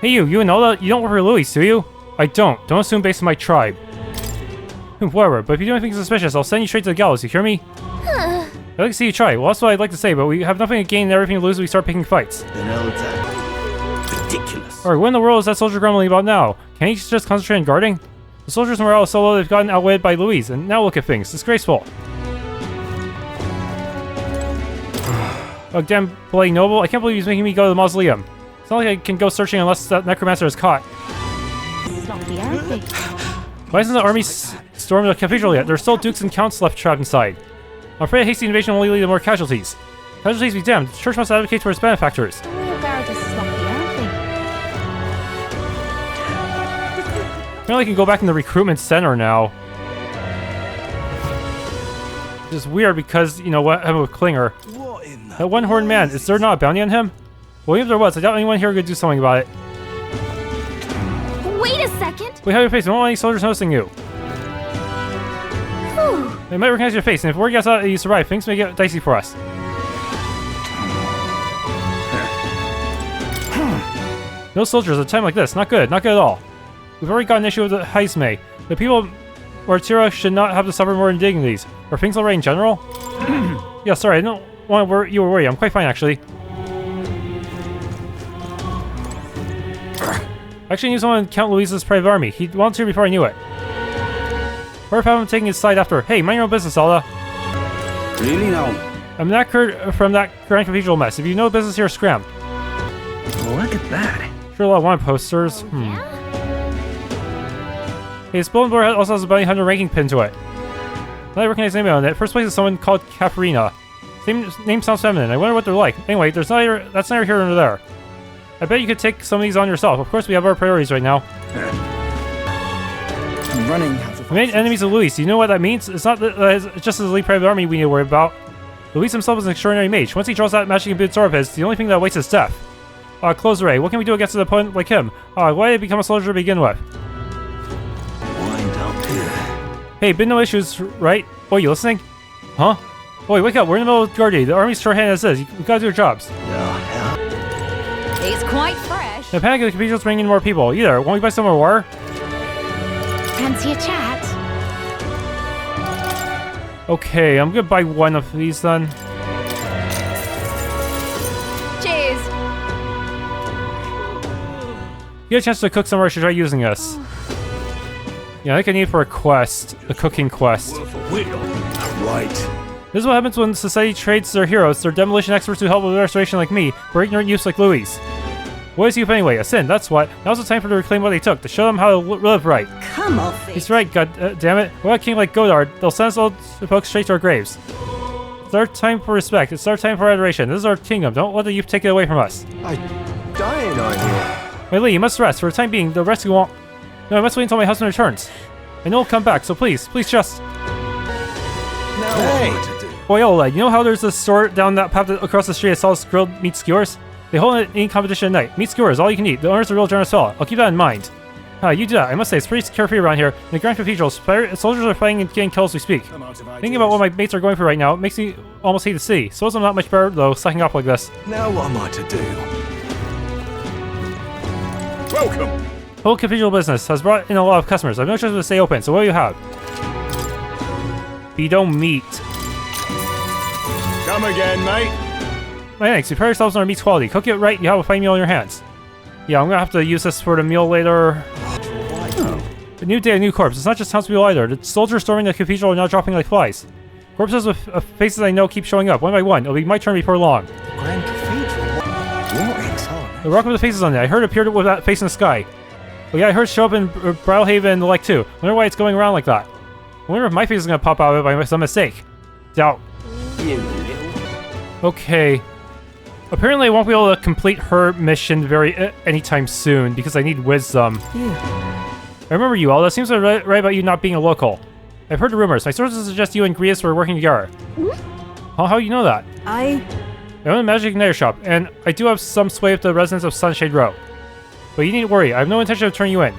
Hey you and Elda, you don't work for Louis, do you? I don't. Don't assume based on my tribe. Whatever, but if you do anything suspicious, I'll send you straight to the gallows, you hear me? I'd like to see you try. Well, that's what I'd like to say, but we have nothing to gain and everything to lose if we start picking fights. Then Elda. Ridiculous. Alright, what in the world is that soldier grumbling about now? Can't he just concentrate on guarding? The soldiers' morale is so low they've gotten outwitted by Louise, and now look at things. Disgraceful. Oh, damn bloody noble. I can't believe he's making me go to the mausoleum. It's not like I can go searching unless that Necromancer is caught. sloppy, aren't they? Why isn't the army stormed the cathedral yet? There are still dukes and counts left trapped inside. I'm afraid a hasty invasion will only lead to more casualties. Casualties be damned. The church must advocate for its benefactors. The real guards are sloppy, aren't they? Apparently I can go back in the recruitment center now. Which is weird because, you know what happened with Klinger. What in the... That one-horned man, is there not a bounty on him? Well, even if there was, I doubt anyone here could do something about it. Wait a second! Wait, how your face? I don't want any soldiers noticing you. Whew. They might recognize your face, and if word gets out that you survive, things may get dicey for us. No soldiers at a time like this. Not good. Not good at all. We've already got an issue with the Heisme. The people of Martira should not have to suffer more indignities. Are things alright in general? Yeah, sorry. I don't want you to worry. I'm quite fine, actually. I actually knew someone in Count Louise's private army. He volunteered before I knew it. Or if I'm taking his side after. Hey, mind your own business, Elda. Really now? I'm knackered from that Grand Cathedral mess. If you know business here, scram. Look at that. Sure, a lot of wanted posters. Yeah? Hey, this bulletin board also has a bounty hunter ranking pin to it. Now I recognize the name on it. First place is someone called CATHERINA. Name sounds feminine. I wonder what they're like. Anyway, that's neither here nor there. I bet you could take some of these on yourself. Of course, we have our priorities right now. I'm running out of... We made enemies of Louis. Do you know what that means? It's not it's just his elite private army we need to worry about. Louis himself is an extraordinary mage. Once he draws that magic imbued sword of his, the only thing that awaits is death. Close array. What can we do against an opponent like him? Why did he become a soldier to begin with? Wind up here. Hey, been no issues, right? Oh, you listening? Huh? Boy, wake up. We're in the middle of Guardy. The army's shorthanded as is. We gotta do our jobs. It's quite fresh. The panic of the cathedral's bringing in more people. Either. Won't we buy some more water? Fancy a chat? Okay, I'm gonna buy one of these then. Cheers. Get a chance to cook somewhere, I should try using this. Yeah, I think I need it for a quest. A cooking quest. Right. This is what happens when society trades their heroes, their demolition experts who help with restoration like me, for ignorant youths like Louis. What is youth anyway? A sin, that's what. Now's the time for them to reclaim what they took, to show them how to live right. Come off it. He's right, god damn it. What about a king like Godard? They'll send us all folks straight to our graves. It's our time for respect. It's our time for adoration. This is our kingdom. Don't let the youth take it away from us. I'm dying on here. My Lee, you must rest. For the time being, the rest you won't. No, I must wait until my husband returns. I know he'll come back, so please just... Hey! Boy, Elda, you know how there's a store down that path across the street that sells grilled meat skewers? They hold an eating competition at night. Meat skewers, all you can eat. The owner's a real generous fellow. I'll keep that in mind. You do that. I must say, it's pretty carefree around here. In the Grand Cathedral, soldiers are fighting and getting killed as we speak. Thinking about what my mates are going through right now, it makes me almost hate the city. Suppose I'm not much better, though, sucking up like this. Now what am I to do? Welcome. Whole cathedral business has brought in a lot of customers. I've no choice but to stay open, so what do you have? Bidon meat. Come again, mate. My thanks. You pride yourselves on our meat's quality. Cook it right, you have a fine meal in your hands. Yeah, I'm gonna have to use this for the meal later. A new day, a new corpse. It's not just townspeople either. The soldiers storming the cathedral are now dropping like flies. Corpses with faces I know keep showing up, one by one. It'll be my turn before long. Grand Cathedral? What is on? The rock with the faces on it. I heard it appeared with that face in the sky. But yeah, I heard it show up in Brawlhaven and the like too. Wonder why it's going around like that. I wonder if my face is gonna pop out of it by some mistake. Doubt. Okay. Apparently I won't be able to complete her mission anytime soon because I need wisdom. I remember you, Elda. Seems right about you not being a local. I've heard the rumors. My sources suggest you and Grius were working together. How do you know that? I own a magic igniter shop, and I do have some sway with the residents of Sunshade Row. But you needn't worry, I have no intention of turning you in.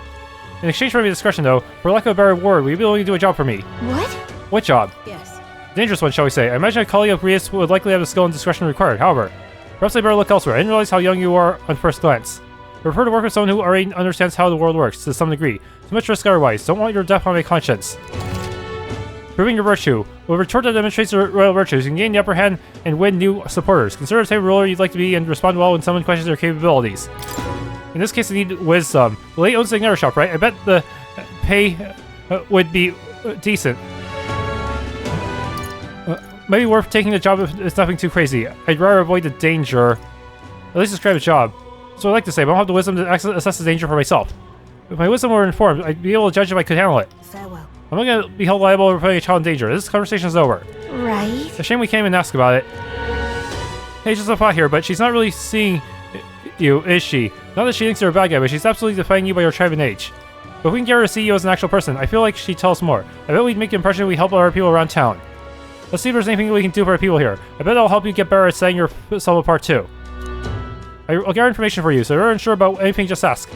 In exchange for my discretion, though, for lack of a better word, will you be willing to do a job for me? What? What job? Yes. Dangerous one, shall we say. I imagine a colleague of Grius would likely have the skill and discretion required. However, perhaps I better look elsewhere. I didn't realize how young you are on first glance. I prefer to work with someone who already understands how the world works, to some degree. Too much risk otherwise. Don't want your death on my conscience. Proving your virtue. With a retort that demonstrates your royal virtues, you can gain the upper hand and win new supporters. Consider the type of ruler you'd like to be and respond well when someone questions your capabilities. In this case, I need wisdom. The lady owns the igniter shop, right? I bet the pay would be decent. Maybe worth taking the job if it's nothing too crazy. I'd rather avoid the danger. At least describe the job. So I'd like to say, but I don't have the wisdom to assess the danger for myself. If my wisdom were informed, I'd be able to judge if I could handle it. Farewell. I'm not gonna be held liable for putting a child in danger. This conversation is over. Right. It's a shame we can't even ask about it. Hey, just a thought here, but she's not really seeing you, is she? Not that she thinks you're a bad guy, but she's absolutely defying you by your tribe and age. But if we can get her to see you as an actual person, I feel like she'd tell us more. I bet we'd make the impression we help other people around town. Let's see if there's anything we can do for our people here. I bet I'll help you get better at setting yourself apart too. I'll get our information for you, so if you're unsure about anything, just ask.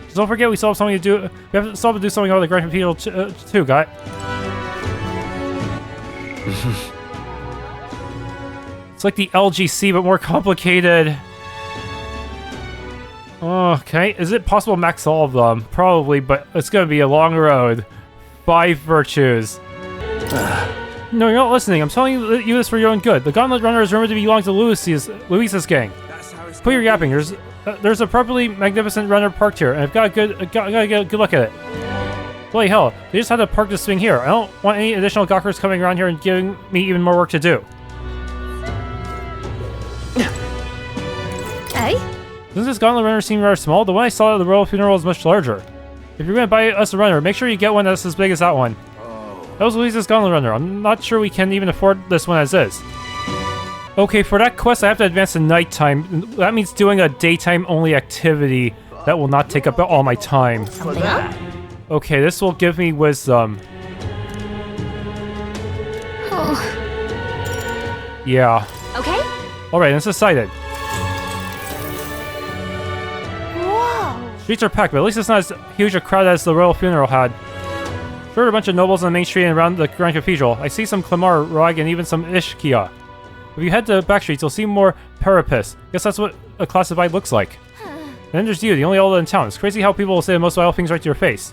Just don't forget we still have something to do. We have to still have to do something about the Grand Cathedral too, got it? It's like the LGC, but more complicated. Okay, is it possible to max all of them? Probably, but it's gonna be a long road. 5 virtues. No, you're not listening. I'm telling you this for your own good. The Gauntlet Runner is rumored to belong to Louis's gang. Quit your yapping. There's a properly magnificent runner parked here, and I've got to get a good look at it. Bloody hell, they just had to park this thing here. I don't want any additional gawkers coming around here and giving me even more work to do. Hey? Doesn't this Gauntlet Runner seem rather small? The one I saw at the Royal Funeral is much larger. If you're going to buy us a runner, make sure you get one that's as big as that one. That was Louise's Gauntlet Runner. I'm not sure we can even afford this one as is. Okay, for that quest, I have to advance to nighttime. That means doing a daytime-only activity that will not take up all my time. Something up? Okay, this will give me wisdom. Oh. Yeah. Okay. Alright, it's decided. Whoa. Streets are packed, but at least it's not as huge a crowd as the Royal Funeral had. Sure, There are a bunch of nobles on the main street and around the Grand Cathedral. I see some Clamar, Roag, and even some Ishkia. If you head to the back streets, you'll see more Parapis. Guess that's what a classified looks like. And then there's you, the only Elda in town. It's crazy how people will say the most vile things right to your face.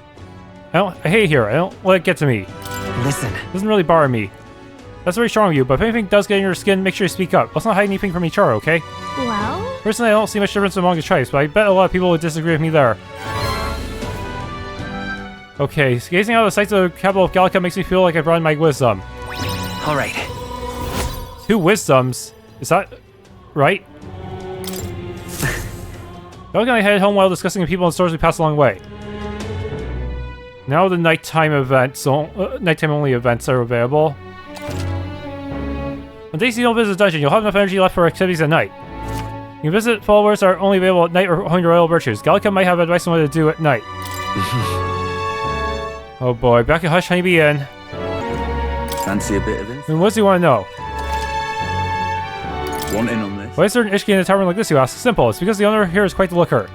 I hate it here. I don't let it get to me. Listen. It doesn't really bother me. That's very strong of you, but if anything does get in your skin, make sure you speak up. Let's not hide anything from each other, okay? Well? Personally, I don't see much difference among the tribes, but I bet a lot of people would disagree with me there. Okay, so gazing out of the sights of the capital of Gallica makes me feel like I brought in my wisdom. Alright. 2 wisdoms? Is that right? Gallica and I headed home while discussing the people and stores we passed along the way. Now the nighttime events, nighttime only events are available. On days you don't visit the dungeon, you'll have enough energy left for activities at night. You can visit followers that are only available at night or hone your royal virtues. Gallica might have advice on what to do at night. Oh boy, back at Hush Honeybee Inn. Fancy a bit of info? And what does he want to know? Want in on this? Why is there an Ishki in a tavern like this, you ask? Simple, it's because the owner here is quite the looker.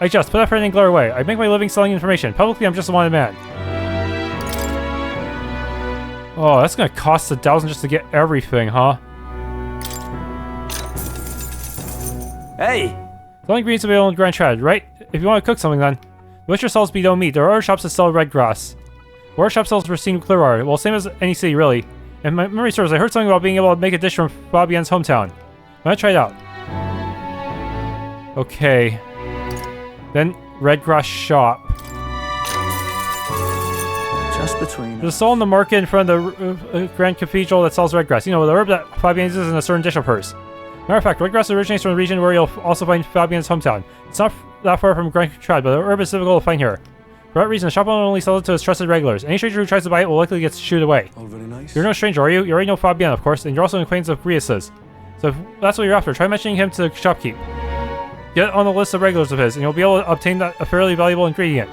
I just put that friend and glare away. I make my living selling information. Publicly, I'm just a wanted man. Oh, that's gonna cost 1,000 just to get everything, huh? Hey! The only ingredients available in Grand Trad, right? If you want to cook something then. The butcher sells bidon meat. There are other shops that sell red grass. Our shop sells pristine clear. Well, same as any city, really. And my memory serves, I heard something about being able to make a dish from Fabienne's hometown. I'm gonna try it out. Okay. Then, red grass shop. Just between There's a stall in the market in front of the Grand Cathedral that sells red grass. You know, the herb that Fabienne uses in a certain dish of hers. Matter of fact, red grass originates from the region where you'll also find Fabienne's hometown. It's not that far from Grand Trad, but the herb is difficult to find here. For that reason, the shop owner only sells it to his trusted regulars. Any stranger who tries to buy it will likely get shooed away. all very nice. You're no stranger, are you? You already know Fabienne, of course, and you're also an acquaintance of Grius's. So if that's what you're after, try mentioning him to the shopkeep. Get on the list of regulars of his, and you'll be able to obtain a fairly valuable ingredient.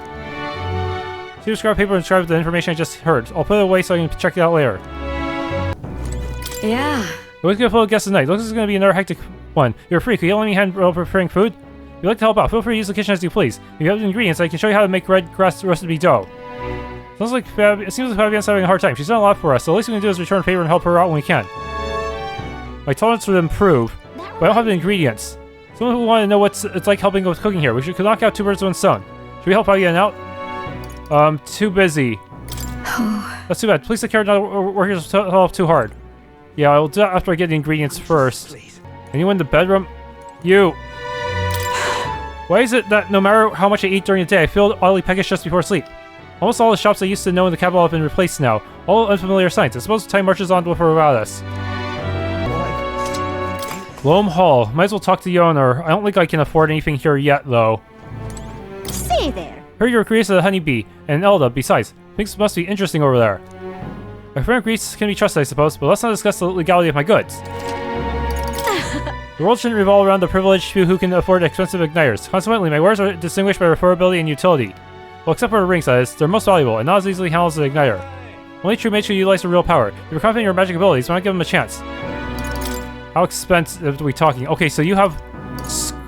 See the scrap paper and describe the information I just heard. I'll put it away so I can check it out later. Yeah. Always get a full guest tonight. Looks like this is going to be another hectic one. You're free. Could you let me hand over preparing food? If you'd like to help out, feel free to use the kitchen as you please. If you have the ingredients, I can show you how to make red grass roasted beef dough. It seems like Fabienne's having a hard time. She's done a lot for us, so the least we can do is return a favor and help her out when we can. My tolerance would improve, but I don't have the ingredients. Someone who wanted to know what it's like helping with cooking here. We should knock out 2 birds with 1 stone. Should we help Fabienne out? Too busy. That's too bad. Please take care not to work yourself too hard. Yeah, I'll do that after I get the ingredients first. Anyone in the bedroom? You! Why is it that no matter how much I eat during the day, I feel oddly peckish just before sleep? Almost all the shops I used to know in the capital have been replaced now. All unfamiliar signs. I suppose time marches on with or without us. Loam Hall. Might as well talk to the owner. I don't think I can afford anything here yet, though. Say there. Heard you're Greece of the Honeybee, and Elda, besides. Things must be interesting over there. My friend Greece can be trusted, I suppose, but let's not discuss the legality of my goods. The world shouldn't revolve around the privileged few who can afford expensive igniters. Consequently, my wares are distinguished by repairability and utility. Well, except for the rings, that is, they're most valuable, and not as easily handled as an igniter. Only true mates should utilize their real power. If you're confident in your magic abilities, why not give them a chance? How expensive are we talking? Okay, so you have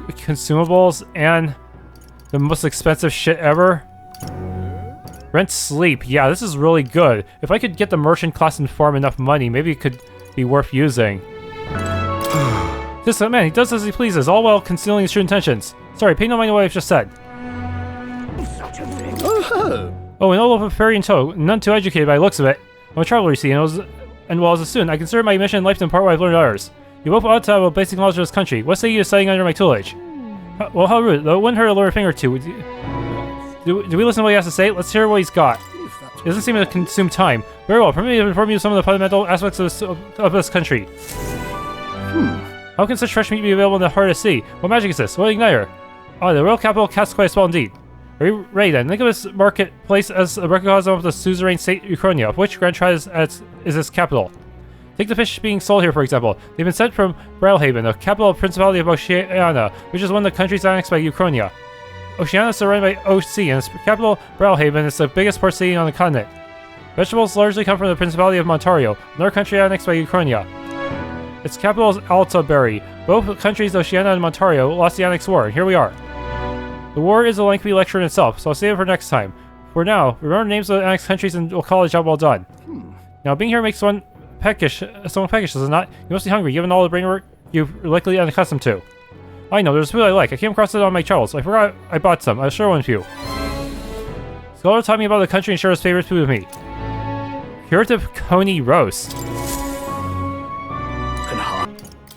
consumables and the most expensive shit ever? Rent sleep. Yeah, this is really good. If I could get the merchant class and farm enough money, maybe it could be worth using. This man, he does as he pleases, all while concealing his true intentions. Sorry, pay no mind to what I've just said. Oh, an old fairy in tow, none too educated by the looks of it. I'm a traveler, you see, and while as a student, I consider my mission in life to impart what I've learned to others. You both ought to have a basic knowledge of this country. What say you to studying under my tutelage? Well, how rude, though it wouldn't hurt to learn a thing or two. Do we listen to what he has to say? Let's hear what he's got. It doesn't seem to consume time. Very well, permit me to inform you of some of the fundamental aspects of this country. How can such fresh meat be available in the heart of the sea? What magic is this? What igniter? Oh, the royal capital casts quite a spell indeed. Are you ready then? Think of this marketplace as a microcosm of the suzerain state Euchronia, of which Grand Trad is its capital. Take the fish being sold here, for example. They've been sent from Brailhaven, the capital of Principality of Oceania, which is one of the countries annexed by Euchronia. Oceania is surrounded by Ocean, and its capital, Brailhaven, is the biggest port city on the continent. Vegetables largely come from the Principality of Montario, another country annexed by Euchronia. Its capital is Altaberry. Both countries, Oceania and Montario, lost the Annex War, and here we are. The war is a lengthy lecture in itself, so I'll save it for next time. For now, remember the names of the annexed countries and we'll call it a job well done. Now, being here makes someone peckish, does it not? You must be hungry, given all the brain work you're likely unaccustomed to. I know, there's food I like. I came across it on my travels. I forgot I bought some. I'll share one with you. Scholar taught me about the country and shared his favorite food with me. Curative Coney roast.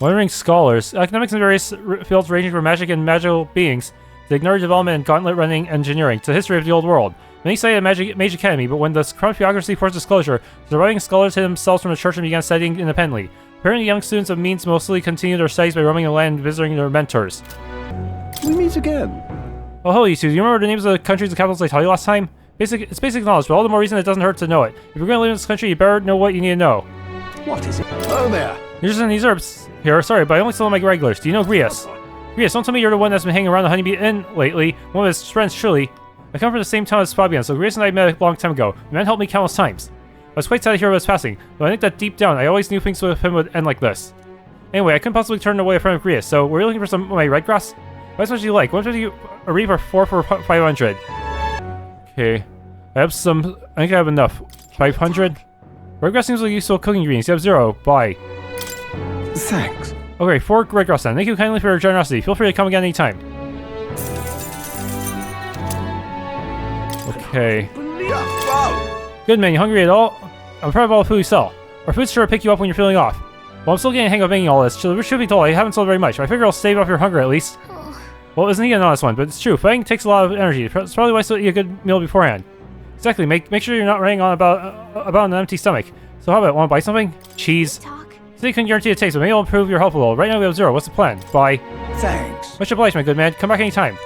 Wandering scholars. Academics in various fields ranging from magic and magical beings to ignore development and gauntlet running engineering to the history of the old world. Many cited a Mage Academy, but when the corrupt bureaucracy forced disclosure, surviving scholars hid themselves from the church and began studying independently. Apparently, young students of means mostly continue their studies by roaming the land and visiting their mentors. We meet again. Oh, hello, you two. Do you remember the names of the countries and capitals I taught you last time? It's basic knowledge, but all the more reason it doesn't hurt to know it. If you're going to live in this country, you better know what you need to know. What is it? Oh, there. You're just in these herbs here. Sorry, but I only sell my regulars. Do you know Grias? Grias, don't tell me you're the one that's been hanging around the Honeybee Inn lately. One of his friends, surely. I come from the same town as Fabian, so Grias and I met a long time ago. The man helped me countless times. I was quite sad to hear of his passing, but I think that deep down, I always knew things with him would end like this. Anyway, I couldn't possibly turn away a friend of Grias, so we're looking for some of my red grass? What much do you like? 150 a reef or 4 for 500? Okay. I have some. I think I have enough. 500? Red grass seems like useful cooking ingredients. You have 0. Bye. Thanks. Okay, 4 red grass then. Thank you kindly for your generosity. Feel free to come again anytime. Okay. Good man, you hungry at all? I'm proud of all the food you sell. Our food's sure to pick you up when you're feeling off. Well, I'm still getting a hang of making all this. Truth be told, I haven't sold very much. I figure I'll stave off your hunger at least. Well, isn't he an honest one? But it's true. Fighting takes a lot of energy. It's probably why I still eat a good meal beforehand. Exactly. Make sure you're not running on about an empty stomach. So how about, want to buy something? Cheese. So you couldn't guarantee the taste, but maybe it'll improve your health a little. Right now we have 0. What's the plan? Bye. Thanks. Much obliged, my good man. Come back anytime.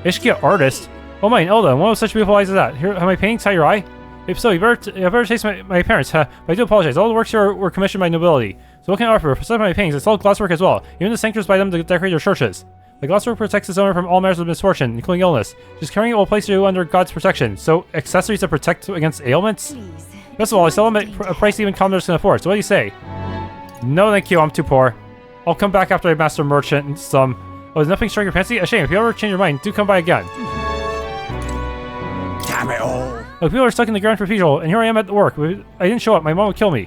Ishkia artist? Oh my, Elda, and what was such beautiful eyes as that? Here, have my paintings caught your eye? If so, you better taste my parents, but I do apologize. All the works here were commissioned by nobility. So what can I offer? For some of my paintings, it's all glasswork as well. Even the sanctuaries by them to decorate their churches. The glasswork protects its owner from all matters of misfortune, including illness. Just carrying it will place you under God's protection. So, accessories that protect against ailments? Best of all, I sell them at a price even commoners can afford. So what do you say? No thank you, I'm too poor. I'll come back after I master merchant and some... Oh, does nothing strike your fancy? A shame. If you ever change your mind, do come by again. Damn it all. Look, people are stuck in the Grand Cathedral, and here I am at work. I didn't show up. My mom would kill me.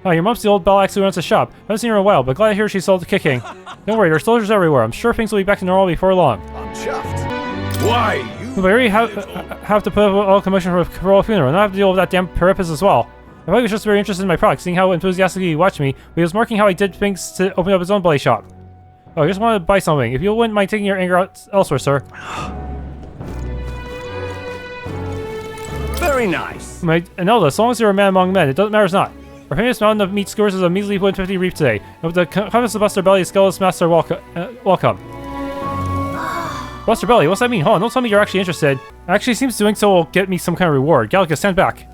Oh, your mom's the old bell axe who runs the shop. I haven't seen her in a while, but glad to hear she's sold to kicking. Don't worry, there's soldiers everywhere. I'm sure things will be back to normal before long. I'm chuffed. Why, you... But I already have to put up with all commotion for a royal funeral, and I have to deal with that damn Perippus as well. I thought he was just very interested in my product, seeing how enthusiastically he watched me, but he was marking how I did things to open up his own bloody shop. Oh, I just wanted to buy something. If you wouldn't mind taking your anger out elsewhere, sir. Very nice. And Elda, as long as you're a man among men, it doesn't matter not. Our famous mountain of meat skewers is a measly 150 reef today, and with the compass to Buster Belly, Skeleton's master welcome. Buster Belly, what's that mean? Hold on, don't tell me you're actually interested. Actually, seems doing so will get me some kind of reward. Gallica, stand back.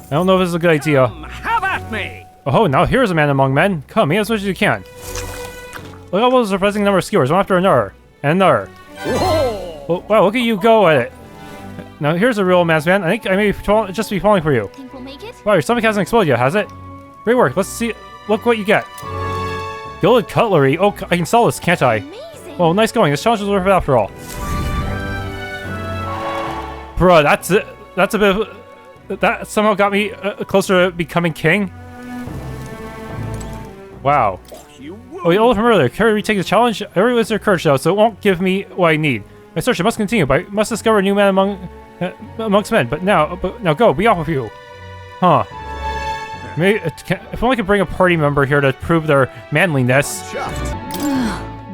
I don't know if this is a good idea. Have at me! Oh, now here's a man among men. Come, eat as much as you can. Look at all those surprising number of skewers, one after another. And another. Well, wow, look at you go at it. Now here's a real man's man. I think I may just be falling for you. Think we'll make it? Wow, your stomach hasn't exploded yet, has it? Great work. Let's see. Look what you get. Gilded cutlery. Oh, I can sell this, can't I? Amazing. Well, nice going. This challenge was worth it after all. Bruh, that's it. That's a bit of... That somehow got me closer to becoming king. Wow. Oh, the Elda from earlier. Can we retake the challenge? I already was their courage though, so it won't give me what I need. My search must continue, but I must discover a new man amongst men. But now go. Be off with you. Huh. Maybe if only I could bring a party member here to prove their manliness.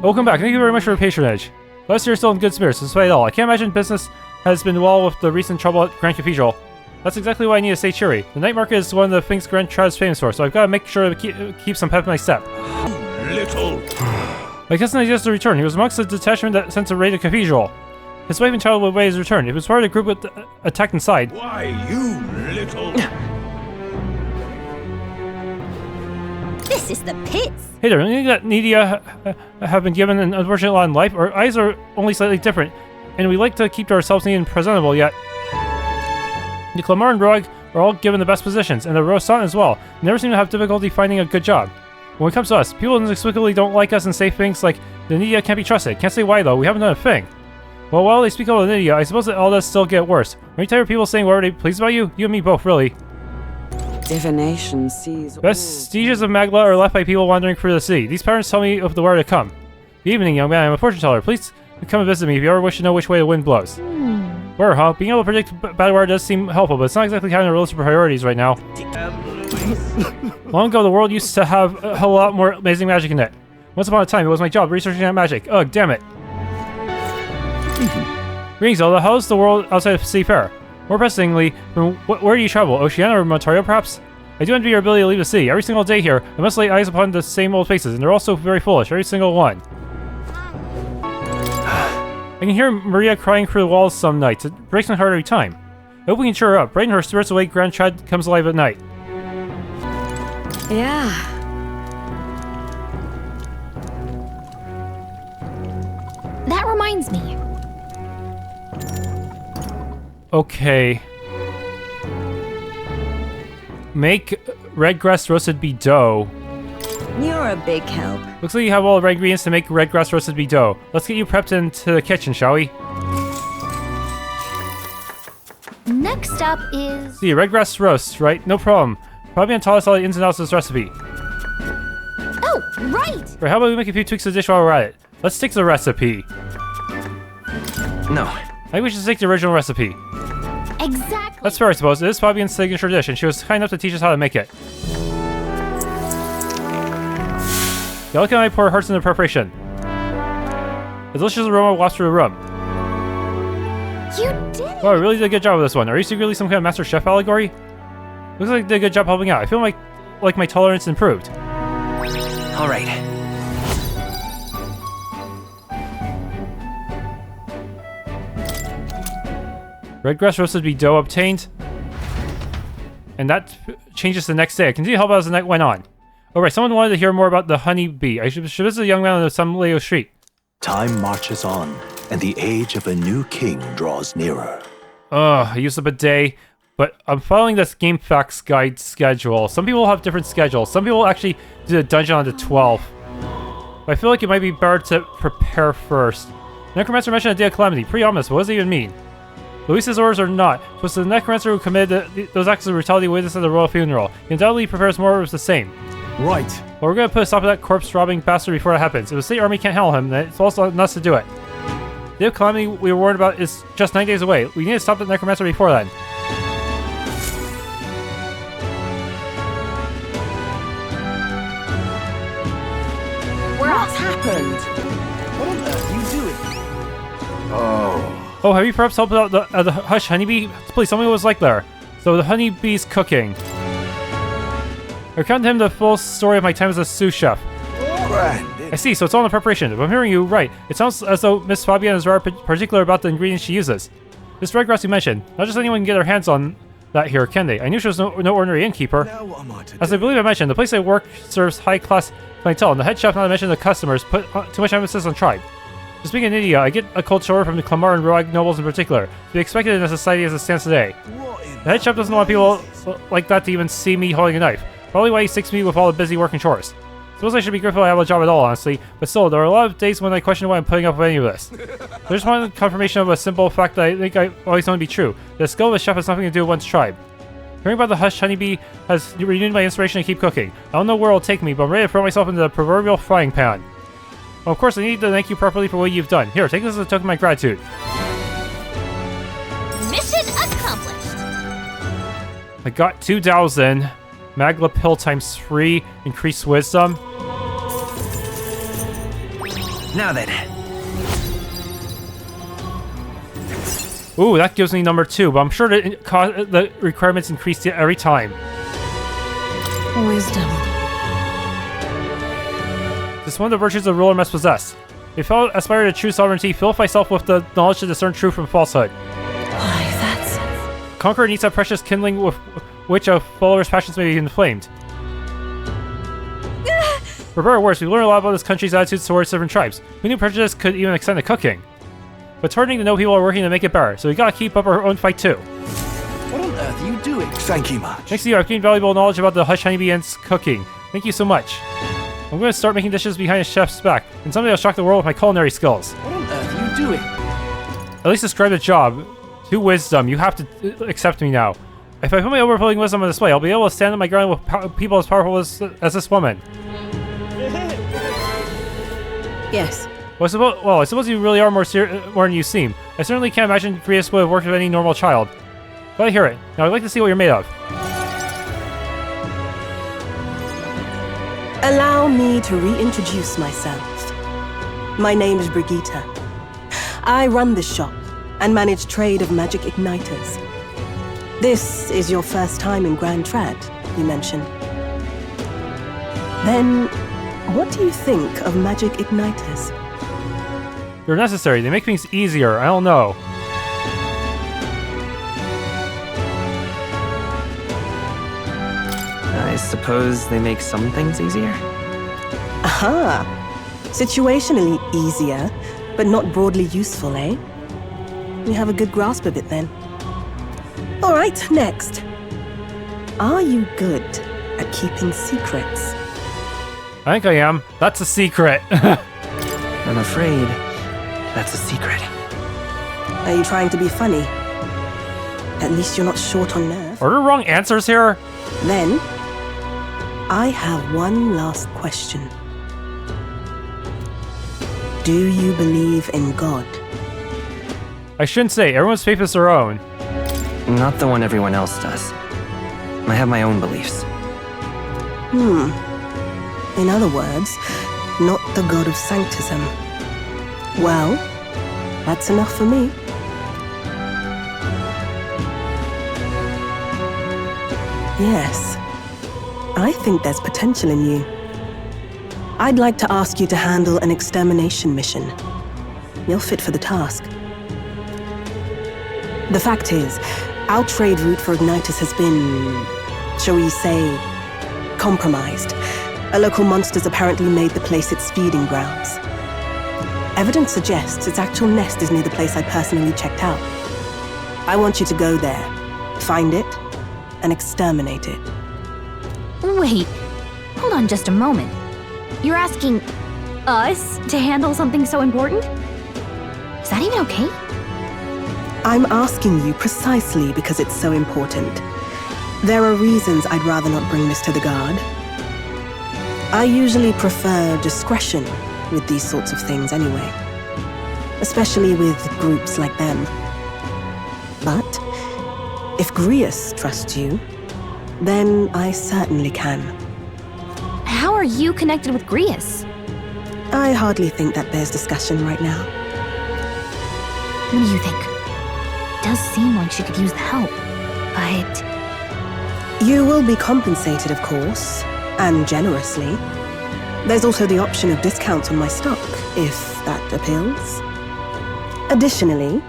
Welcome back. Thank you very much for your patronage. Bless you're still in good spirits, despite it all. I can't imagine business has been well with the recent trouble at Grand Cathedral. That's exactly why I need to stay cheery. The night market is one of the things Grand Trad is famous for, so I've got to make sure to keep some pep in my step. Little. My cousin has to return. He was amongst the detachment that sent to raid the cathedral. His wife and child would await his return. It was part of the group that attacked inside. Why, you little... This is the pits. Hey there, anything that Nidia have been given an unfortunate lot in life? Our eyes are only slightly different, and we like to keep ourselves neat and presentable, yet... The Clamar and Roig are all given the best positions, and the Rosant as well. Never seem to have difficulty finding a good job. When it comes to us, people inexplicably don't like us and say things like, the Nidia can't be trusted. Can't say why though, we haven't done a thing. Well, while they speak about Lydia, I suppose that all does still get worse. Are you tired of people saying we're already pleased about you? You and me both, really. Divination sees Vestiges of Magla are left by people wandering through the city. These patterns tell me of the where to come. Good evening, young man. I'm a fortune teller. Please come and visit me if you ever wish to know which way the wind blows. Where, huh? Being able to predict bad weather does seem helpful, but it's not exactly having a realistic priorities right now. Long ago, the world used to have a whole lot more amazing magic in it. Once upon a time, it was my job researching that magic. Ugh, damn it. Greetings, Elda. How's the world outside of Seafair? More pressingly, where do you travel? Oceania or Montario, perhaps? I do envy your ability to leave the sea. Every single day here, I must lay eyes upon the same old faces, and they're all so very foolish, every single one. I can hear Maria crying through the walls some nights. It breaks my heart every time. I hope we can cheer her up. Brighten her spirits away. Grand Chad comes alive at night. Yeah. That reminds me. Okay. Make redgrass roasted beet dough. You're a big help. Looks like you have all the right ingredients to make redgrass roasted beet dough. Let's get you prepped into the kitchen, shall we? Next up is... See, redgrass roast, right? No problem. Probably gonna tell us all the ins and outs of this recipe. Oh, right! Right, how about we make a few tweaks to the dish while we're at it? Let's stick to the recipe. No. I think we should stick to the original recipe. Exactly. That's fair, I suppose. It is Fabian's signature dish, and she was kind enough to teach us how to make it. Gallica and I pour our hearts into the preparation. A delicious aroma wafts through the room. You did it! Wow, we really did a good job with this one. Are you secretly some kind of master chef allegory? Looks like you did a good job helping out. I feel like my tolerance improved. All right. Redgrass roasted beet dough obtained. And that changes the next day. I continue to help out as the night went on. Alright, someone wanted to hear more about the honeybee. I should visit a young man on some Leo street. Time marches on, and the age of a new king draws nearer. Ugh, I used up a day, but I'm following this Game Facts guide schedule. Some people have different schedules. Some people actually do the dungeon on the 12th. But I feel like it might be better to prepare first. Necromancer mentioned a day of calamity. Pretty ominous, but what does it even mean? Luis's orders or not, it was the Necromancer who committed those acts of brutality witnessed at the royal funeral. He undoubtedly prepares more orders the same. Right. Well, we're gonna put a stop to that corpse-robbing bastard before that happens. If the state army can't handle him, then it's also nuts to do it. The day of calamity we were warned about is just 9 days away. We need to stop the Necromancer before then. What's happened? What on earth are you doing? Oh, have you perhaps helped out the Hush Honeybee? Please tell me what it was like there. So the honeybee's cooking. I recounted to him the full story of my time as a sous chef. I see, so it's all in the preparation. If I'm hearing you right, it sounds as though Miss Fabian is rather particular about the ingredients she uses. This redgrass you mentioned, not just anyone can get their hands on that here, can they? I knew she was no ordinary innkeeper. Now what am I to As do? I believe I mentioned, the place I work serves high-class clientele, and the head chef, not to mention the customers, put too much emphasis on tribe. To speak in India, I get a cold shoulder from the Clamar and Roag nobles in particular, to be expected in a society as it stands today. What in The head chef doesn't want people like that to even see me holding a knife. Probably why he sticks me with all the busy work and chores. Suppose I should be grateful I have a job at all, honestly, but still, there are a lot of days when I question why I'm putting up with any of this. I just wanted confirmation of a simple fact that I think I always known to be true. The skill of a chef has nothing to do with one's tribe. Hearing about the Hush Honeybee has renewed my inspiration to keep cooking. I don't know where it'll take me, but I'm ready to throw myself into the proverbial frying pan. Well, of course, I need to thank you properly for what you've done. Here, take this as a token of my gratitude. Mission accomplished. I got 2,000. Magla pill times 3. Increased wisdom. Now then. Ooh, that gives me number 2, but I'm sure the requirements increase every time. Wisdom. This is one of the virtues a ruler must possess. If I aspire to true sovereignty, fill myself with the knowledge to discern truth from falsehood. Why, that's... Conqueror needs that precious kindling with which a follower's passions may be inflamed. For better or worse, we learn a lot about this country's attitudes towards different tribes. Who knew prejudice could even extend to cooking? But it's heartening to know people are working to make it better, so we gotta keep up our own fight too. What on earth are you doing? Thank you much. Thanks to you, I've gained valuable knowledge about the Hush Honeybee and cooking. Thank you so much. I'm gonna start making dishes behind a chef's back, and someday I'll shock the world with my culinary skills. What on earth are you doing? At least describe the job. 2 wisdom. You have to accept me now. If I put my overflowing wisdom on display, I'll be able to stand on my ground with people as powerful as this woman. Yes. Well, I suppose you really are more than you seem. I certainly can't imagine Grius would have worked with any normal child. But I hear it. Now I'd like to see what you're made of. Allow me to reintroduce myself. My name is Brigitte. I run this shop and manage trade of magic igniters. This is your first time in Grand Trad, you mentioned. Then, what do you think of magic igniters? They're necessary. They make things easier. I don't know. I suppose they make some things easier? Aha! Situationally easier, but not broadly useful, eh? You have a good grasp of it then. All right, next. Are you good at keeping secrets? I think I am. That's a secret. I'm afraid that's a secret. Are you trying to be funny? At least you're not short on nerve. Are there wrong answers here? Then, I have one last question. Do you believe in God? I shouldn't say. Everyone's faith is their own. Not the one everyone else does. I have my own beliefs. In other words, not the god of sanctism. Well, that's enough for me. Yes, I think there's potential in you. I'd like to ask you to handle an extermination mission. You're fit for the task. The fact is, our trade route for Ignitus has been, shall we say, compromised. A local monster's apparently made the place its feeding grounds. Evidence suggests its actual nest is near the place I personally checked out. I want you to go there, find it, and exterminate it. Wait, hold on just a moment. You're asking us to handle something so important? Is that even okay? I'm asking you precisely because it's so important. There are reasons I'd rather not bring this to the guard. I usually prefer discretion with these sorts of things anyway. Especially with groups like them. But if Grius trusts you, then I certainly can. How are you connected with Grius? I hardly think that bears discussion right now. What do you think? It does seem like she could use the help, but... You will be compensated, of course, and generously. There's also the option of discounts on my stock, if that appeals. Additionally,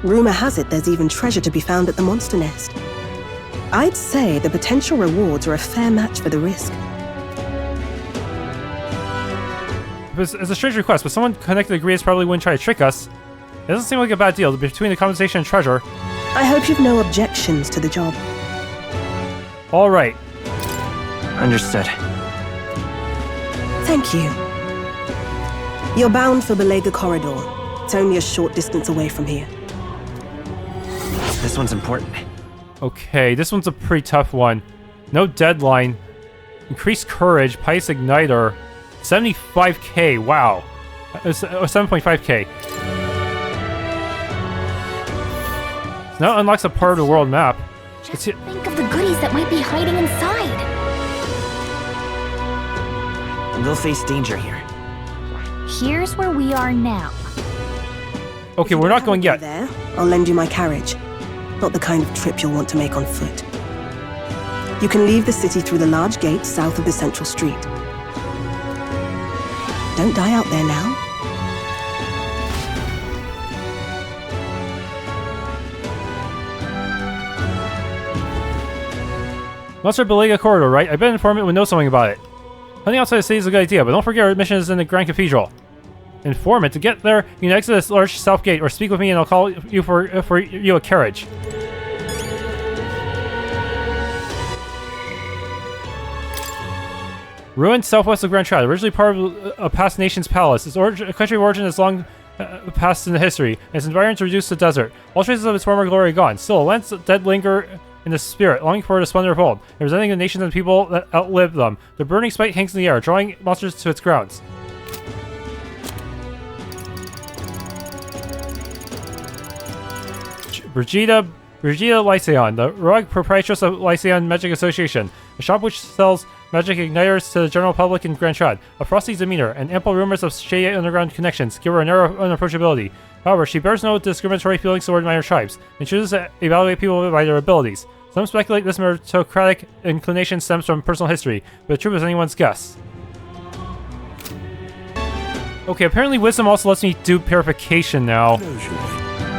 rumor has it there's even treasure to be found at the monster nest. I'd say the potential rewards are a fair match for the risk. It's a strange request, but someone connected to Grius probably wouldn't try to trick us. It doesn't seem like a bad deal between the compensation and treasure. I hope you've no objections to the job. All right. Understood. Thank you. You're bound for Belega Corridor. It's only a short distance away from here. This one's important. Okay, this one's a pretty tough one. No deadline. Increased courage. Pious Igniter. 75k. Wow. 7.5k. Now unlocks a part of the world map. Just think of the goodies that might be hiding inside. They'll face danger here. Here's where we are now. Okay, we're not going yet. There, I'll lend you my carriage. Not the kind of trip you'll want to make on foot. You can leave the city through the large gate south of the central street. Don't die out there now. Monster Belega Corridor, right? I bet an informant would know something about it. Hunting outside the city is a good idea, but don't forget our mission is in the Grand Cathedral. Informant, to get there, you can exit this large south gate or speak with me and I'll call you for you a carriage. Ruined southwest of Grand Trad, originally part of a past nation's palace. Its country of origin is long passed into history, and its environs reduced to desert. All traces of its former glory are gone. Still, lands dead linger in the spirit, longing for the splendor of old, and representing the nations and people that outlived them. The burning spite hangs in the air, drawing monsters to its grounds. Brigida Lyceon, the rogue proprietress of Lyceon Magic Association, a shop which sells magic igniters to the general public in Grand Trad. A frosty demeanor and ample rumors of shady underground connections give her an air of unapproachability. However, she bears no discriminatory feelings toward minor tribes, and chooses to evaluate people by their abilities. Some speculate this meritocratic inclination stems from personal history, but the truth is anyone's guess. Okay, apparently wisdom also lets me do purification now.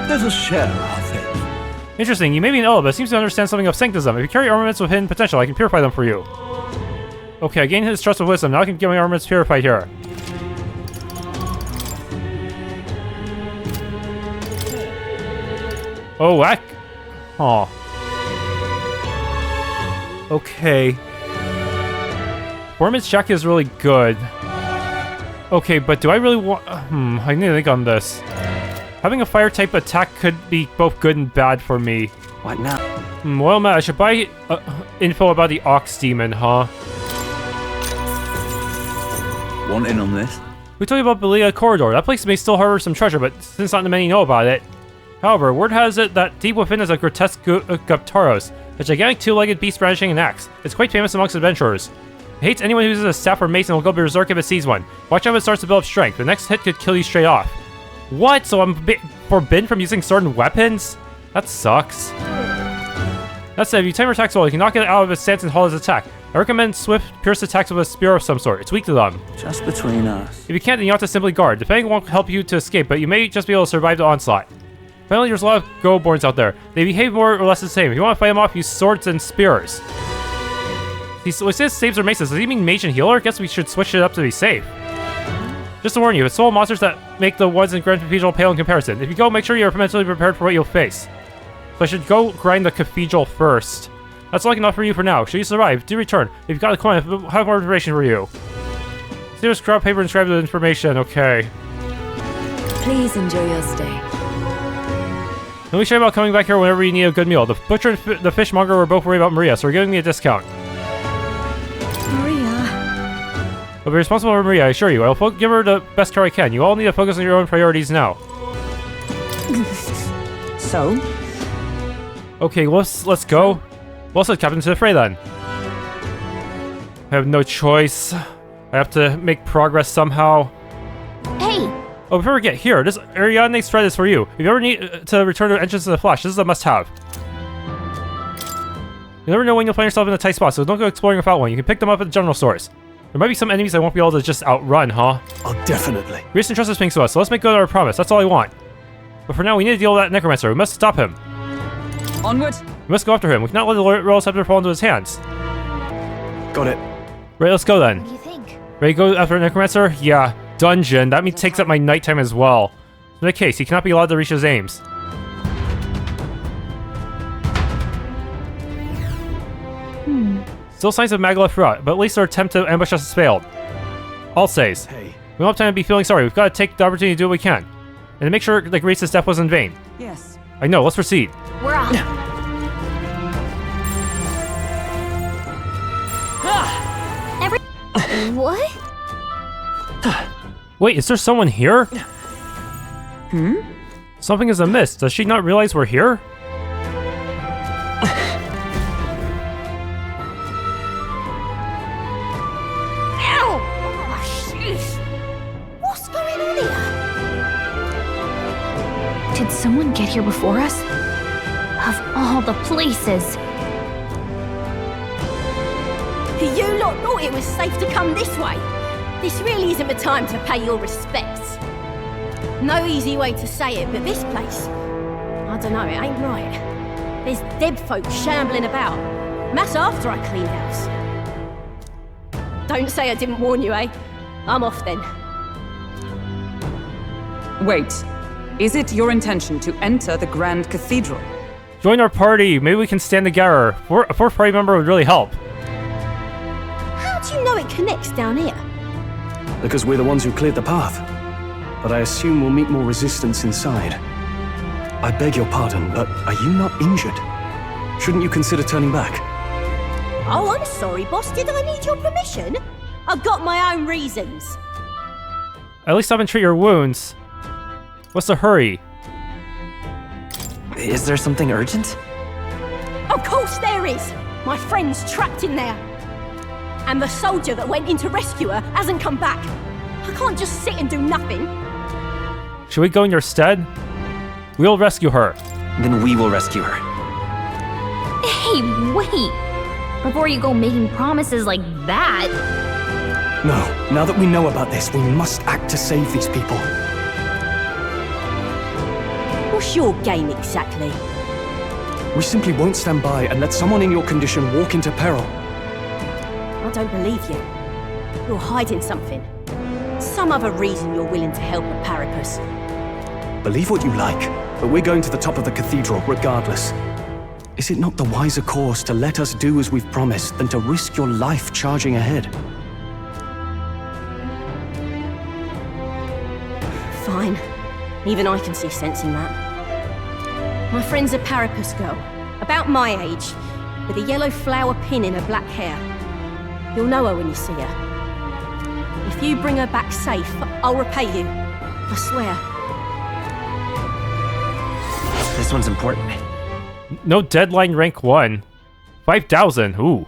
There's a share of it. Interesting, you may be an Elda, but seems to understand something of sanctism. If you carry armaments with hidden potential, I can purify them for you. Okay, I gained his trust with wisdom. Now I can get my armaments purified here. Oh, whack. Aw. Okay. Performance check is really good. Okay, but do I really want... I need to think on this. Having a fire-type attack could be both good and bad for me. What now? Well, Matt, I should buy info about the Ox Demon, huh? Want in on this? We told you about Belia Corridor. That place may still harbor some treasure, but since not many know about it. However, word has it that deep within is a grotesque Guptaros, a gigantic two-legged beast brandishing an axe. It's quite famous amongst adventurers. It hates anyone who uses a staff or mace and will go berserk if it sees one. Watch out if it starts to build up strength. The next hit could kill you straight off. What? So I'm forbidden from using sword and weapons? That sucks. That said, if you time your attacks well, you can knock it out of its stance and halt its attack. I recommend swift, pierce attacks with a spear of some sort. It's weak to them. Just between us. If you can't, then you have to simply guard. Defending won't help you to escape, but you may just be able to survive the onslaught. Finally, there's a lot of go-borns out there. They behave more or less the same. If you want to fight them off, use swords and spears. He says saves or maces. Does he mean mage and healer? Guess we should switch it up to be safe. Just to warn you, it's all monsters that make the ones in Grand Cathedral pale in comparison. If you go, make sure you're mentally prepared for what you'll face. So I should go grind the Cathedral first. That's all I can offer you for now. Should you survive, do return. If you've got a coin, I have more information for you. Here's scrap paper and inscribed with information. Okay. Please enjoy your stay. Don't be shy about coming back here whenever you need a good meal. The butcher and the fishmonger were both worried about Maria, so we're giving me a discount. Maria. I'll be responsible for Maria, I assure you. I'll give her the best care I can. You all need to focus on your own priorities now. So? Okay, let's go. Well said, Captain, to the fray then. I have no choice. I have to make progress somehow. Hey! Oh, before we get here, this Ariadne's thread is for you. If you ever need to return to Entrance to the Flash, this is a must-have. You never know when you'll find yourself in a tight spot, so don't go exploring without one. You can pick them up at the general stores. There might be some enemies I won't be able to just outrun, huh? Oh, definitely. Reese entrusted things to us, so let's make good on our promise. That's all I want. But for now, we need to deal with that Necromancer. We must stop him. Onward. We must go after him. We cannot let the Royal Scepter fall into his hands. Got it. Right, let's go then. What do you think? Ready to go after Necromancer? Yeah. Dungeon. That means takes up my nighttime as well. In that case, he cannot be allowed to reach his aims. Still signs of Magala throughout, but at least our attempt to ambush us has failed. All says. Hey. We don't have time to be feeling sorry. We've got to take the opportunity to do what we can. And to make sure that Grace's death was in vain. Yes. I know, let's proceed. We're off. What? Wait, is there someone here? Something is amiss. Does she not realize we're here? Ow! Oh, jeez. What's going on here? Did someone get here before us? Of all the places. You lot thought it was safe to come this way. This really isn't the time to pay your respects. No easy way to say it, but this place, I don't know, it ain't right. There's dead folk shambling about. That's after I cleaned house. Don't say I didn't warn you, eh? I'm off then. Wait. Is it your intention to enter the Grand Cathedral? Join our party. Maybe we can stand together. A fourth party member would really help. How do you know it connects down here? Because we're the ones who cleared the path. but I assume we'll meet more resistance inside. I beg your pardon, but are you not injured? Shouldn't you consider turning back? Oh, I'm sorry, boss. Did I need your permission? I've got my own reasons. At least stop and treat your wounds. What's the hurry? Is there something urgent? Of course there is. My friend's trapped in there. And the soldier that went in to rescue her hasn't come back. I can't just sit and do nothing. Should we go in your stead? We'll rescue her. Then we will rescue her. Hey, wait! Before you go making promises like that... No, now that we know about this, we must act to save these people. What's your game exactly? We simply won't stand by and let someone in your condition walk into peril. I don't believe you. You're hiding something. Some other reason you're willing to help a Parapus. Believe what you like, but we're going to the top of the cathedral regardless. Is it not the wiser course to let us do as we've promised than to risk your life charging ahead? Fine. Even I can see sense in that. My friend's a Parapus girl, about my age, with a yellow flower pin in her black hair. You'll know her when you see her. If you bring her back safe, I'll repay you. I swear. This one's important. No deadline rank 1. 5,000. Ooh.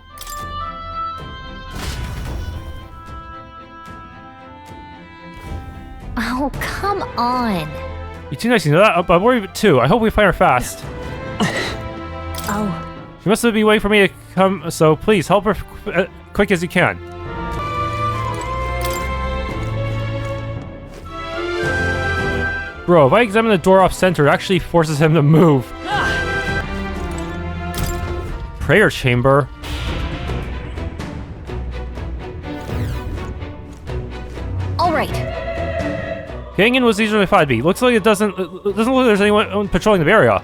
Oh, come on. You're too nice, you know that? I'm worried too. I hope we find her fast. Oh. She must be waiting for me to come, so please help her quick as you can. Bro, if I examine the door off center, it actually forces him to move. Prayer chamber. All right. Getting in was easier than I thought it'd be. Looks like it doesn't look like there's anyone patrolling the area.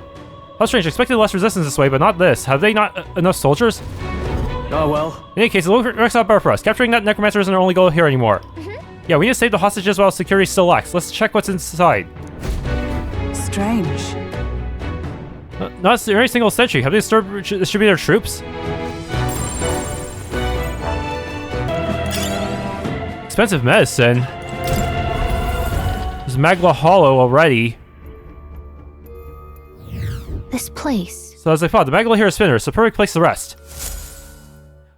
How strange. Expected less resistance this way, but not this. Have they not enough soldiers? Oh well. In any case, it works out better for us. Capturing that Necromancer isn't our only goal here anymore. Yeah, we need to save the hostages while security still lacks. Let's check what's inside. Strange. Not every single sentry. Have they distributed their troops? Expensive medicine. There's Magla Hollow already. This place. So as I thought, the Magla here is finished. It's a perfect place to rest.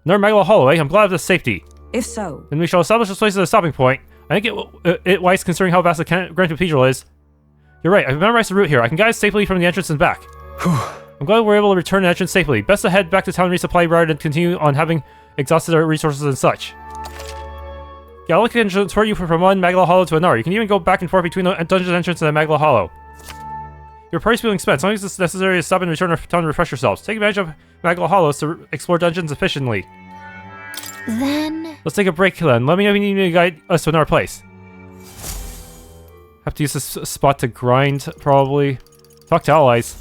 Another Magla Hollow, eh? I'm glad of the safety. If so, Then we shall establish this place as a stopping point. I think it wise considering how vast the Grand Cathedral is. You're right, I've memorized the route here. I can guide us safely from the entrance and back. I'm glad we're able to return the entrance safely. Best to head back to town and resupply rather than continue on having exhausted our resources and such. Yeah, I'll transport you from one Magla Hollow to another. You can even go back and forth between the dungeon entrance and the Magla Hollow. Your party's feeling spent. As long as it's necessary to stop and return to town and refresh yourselves. Take advantage of Magla Hollows to explore dungeons efficiently. Then... Let's take a break then. Let me know if you need to guide us to another place. Have to use this spot to grind, probably. Talk to allies.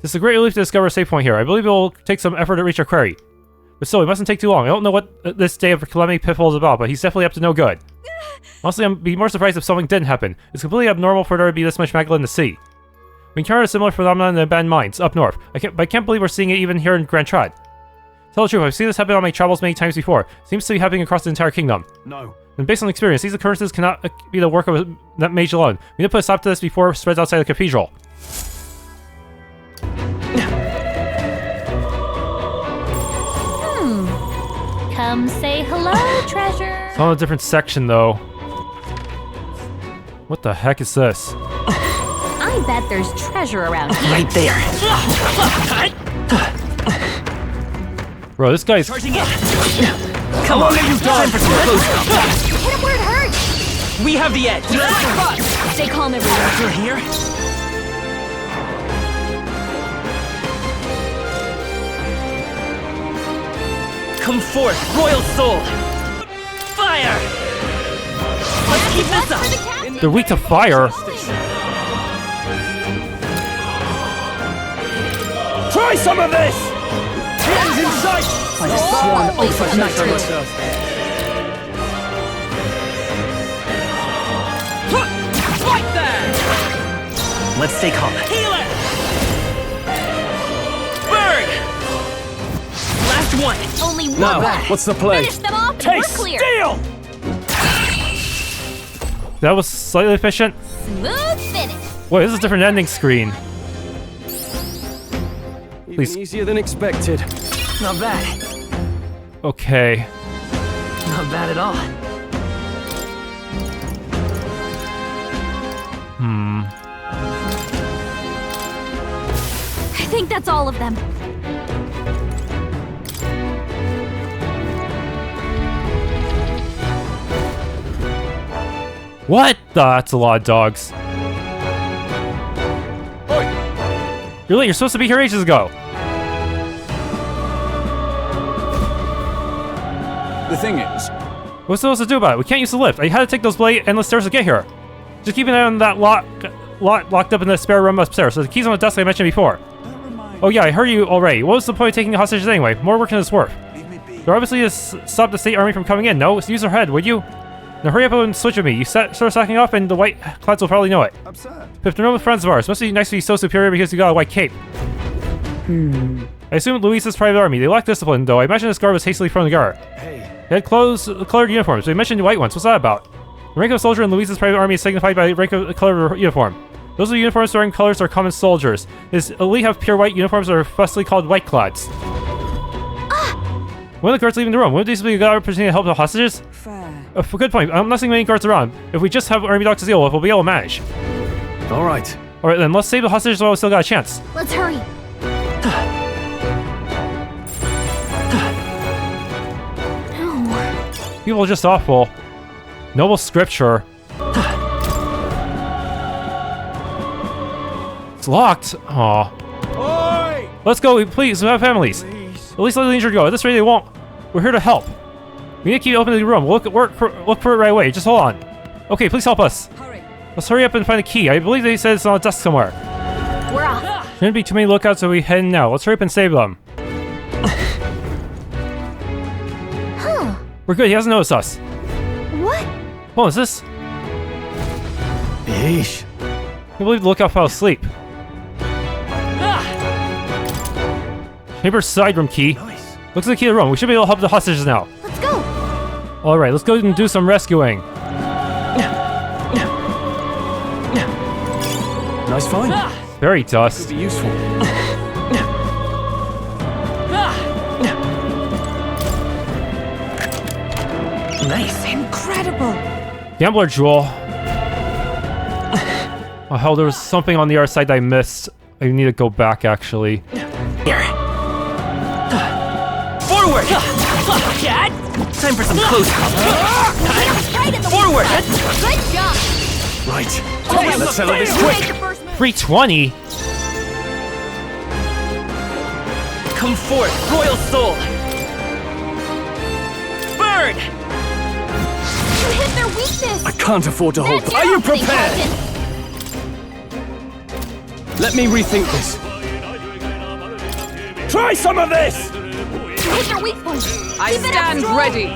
This is a great relief to discover a safe point here. I believe it will take some effort to reach our quarry. But still, it mustn't take too long. I don't know what this day of calamity Pitfall is about, but he's definitely up to no good. Honestly, I'd be more surprised if something didn't happen. It's completely abnormal for there to be this much Magla in the sea. We encountered a similar phenomenon in the abandoned mines, up north. I can't believe we're seeing it even here in Grand Trad. Tell the truth, I've seen this happen on my travels many times before. Seems to be happening across the entire kingdom. No. And based on experience, these occurrences cannot be the work of that mage alone. We need to put a stop to this before it spreads outside the cathedral. Come say hello, treasure. It's on a different section, though. What the heck is this? I bet there's treasure around here. Right there. Bro, this guy's... Charging in. Come on, you time for some close. Hit him where it hurts. We have the edge. Stay calm, everyone. You're here? Come forth, royal soul! Fire! Let's keep this up! They're weak to fire. Try some of this! Hands in sight! I just sworn oath of knighthood. let's stay calm. Heal it! Burn! Last one. Only one Now, left. what's the play? Finish them off and Taste we're clear. steel! That was slightly efficient. Smooth finish. Wait, this is a different ending screen. Please. Even easier than expected. Not bad. Okay. Not bad at all. I think that's all of them. What? That's a lot of dogs. You're late. You're supposed to be here ages ago. The thing is, What's supposed to do about it? We can't use the lift. I had to take those endless stairs to get here. Just keep an eye on that lot locked up in the spare room upstairs. So the key's on the desk I mentioned before. Oh yeah, I heard you already. What was the point of taking the hostages anyway? More work than it's worth. They're obviously to stop the state army from coming in. No, so use your head, would you? Now hurry up and switch with me. You start sacking off and the white clads will probably know it. If they're not friends of ours, must be nice to be so superior because you got a white cape. I assume Luis's private army. They lack discipline, though. I imagine this guard was hastily thrown the guard. They had colored uniforms. They mentioned white ones. What's that about? The rank of soldier in Luis's private army is signified by the rank of colored uniform. Those are the uniforms wearing colors are common soldiers. His elite have pure white uniforms that are fussily called white clads. When are the guards leaving the room? Wouldn't these be a good opportunity to help the hostages? Fair. Good point. I'm not seeing many guards around. If we just have army dogs to deal with, we'll be able to manage. Alright. Alright then, let's save the hostages while we still got a chance. Let's hurry. People are just awful. Noble scripture. It's locked. Aw. Let's go, please. We have families. At least let the injured go. At this rate, they won't. We're here to help. We need to keep opening the room. Look for it right away. Just hold on. Okay, please help us. Hurry. Let's hurry up and find the key. I believe they said it's on a desk somewhere. We're off. Shouldn't be too many lookouts, so we head in now. Let's hurry up and save them. We're good. He hasn't noticed us. What? What is this? Yeesh. I believe the lookout fell asleep. Neighbor's side room key. Nice. Looks like the key to the room. We should be able to help the hostages now. Let's go. Alright, let's go and do some rescuing. Nice find. Very dust. Could be useful. Nice. Incredible. Gambler jewel. Oh hell, there was something on the other side that I missed. I need to go back actually. Here. Forward! Time for some close combat. Forward. Good job. Right. Let's settle this quick. 320? Come forth, royal soul. Burn! You hit their weakness. I can't afford to hold. That's Are your you opening, prepared? Captain. Let me rethink this. Try some of this! You hit their weak point. I Keep it up stand strong. ready.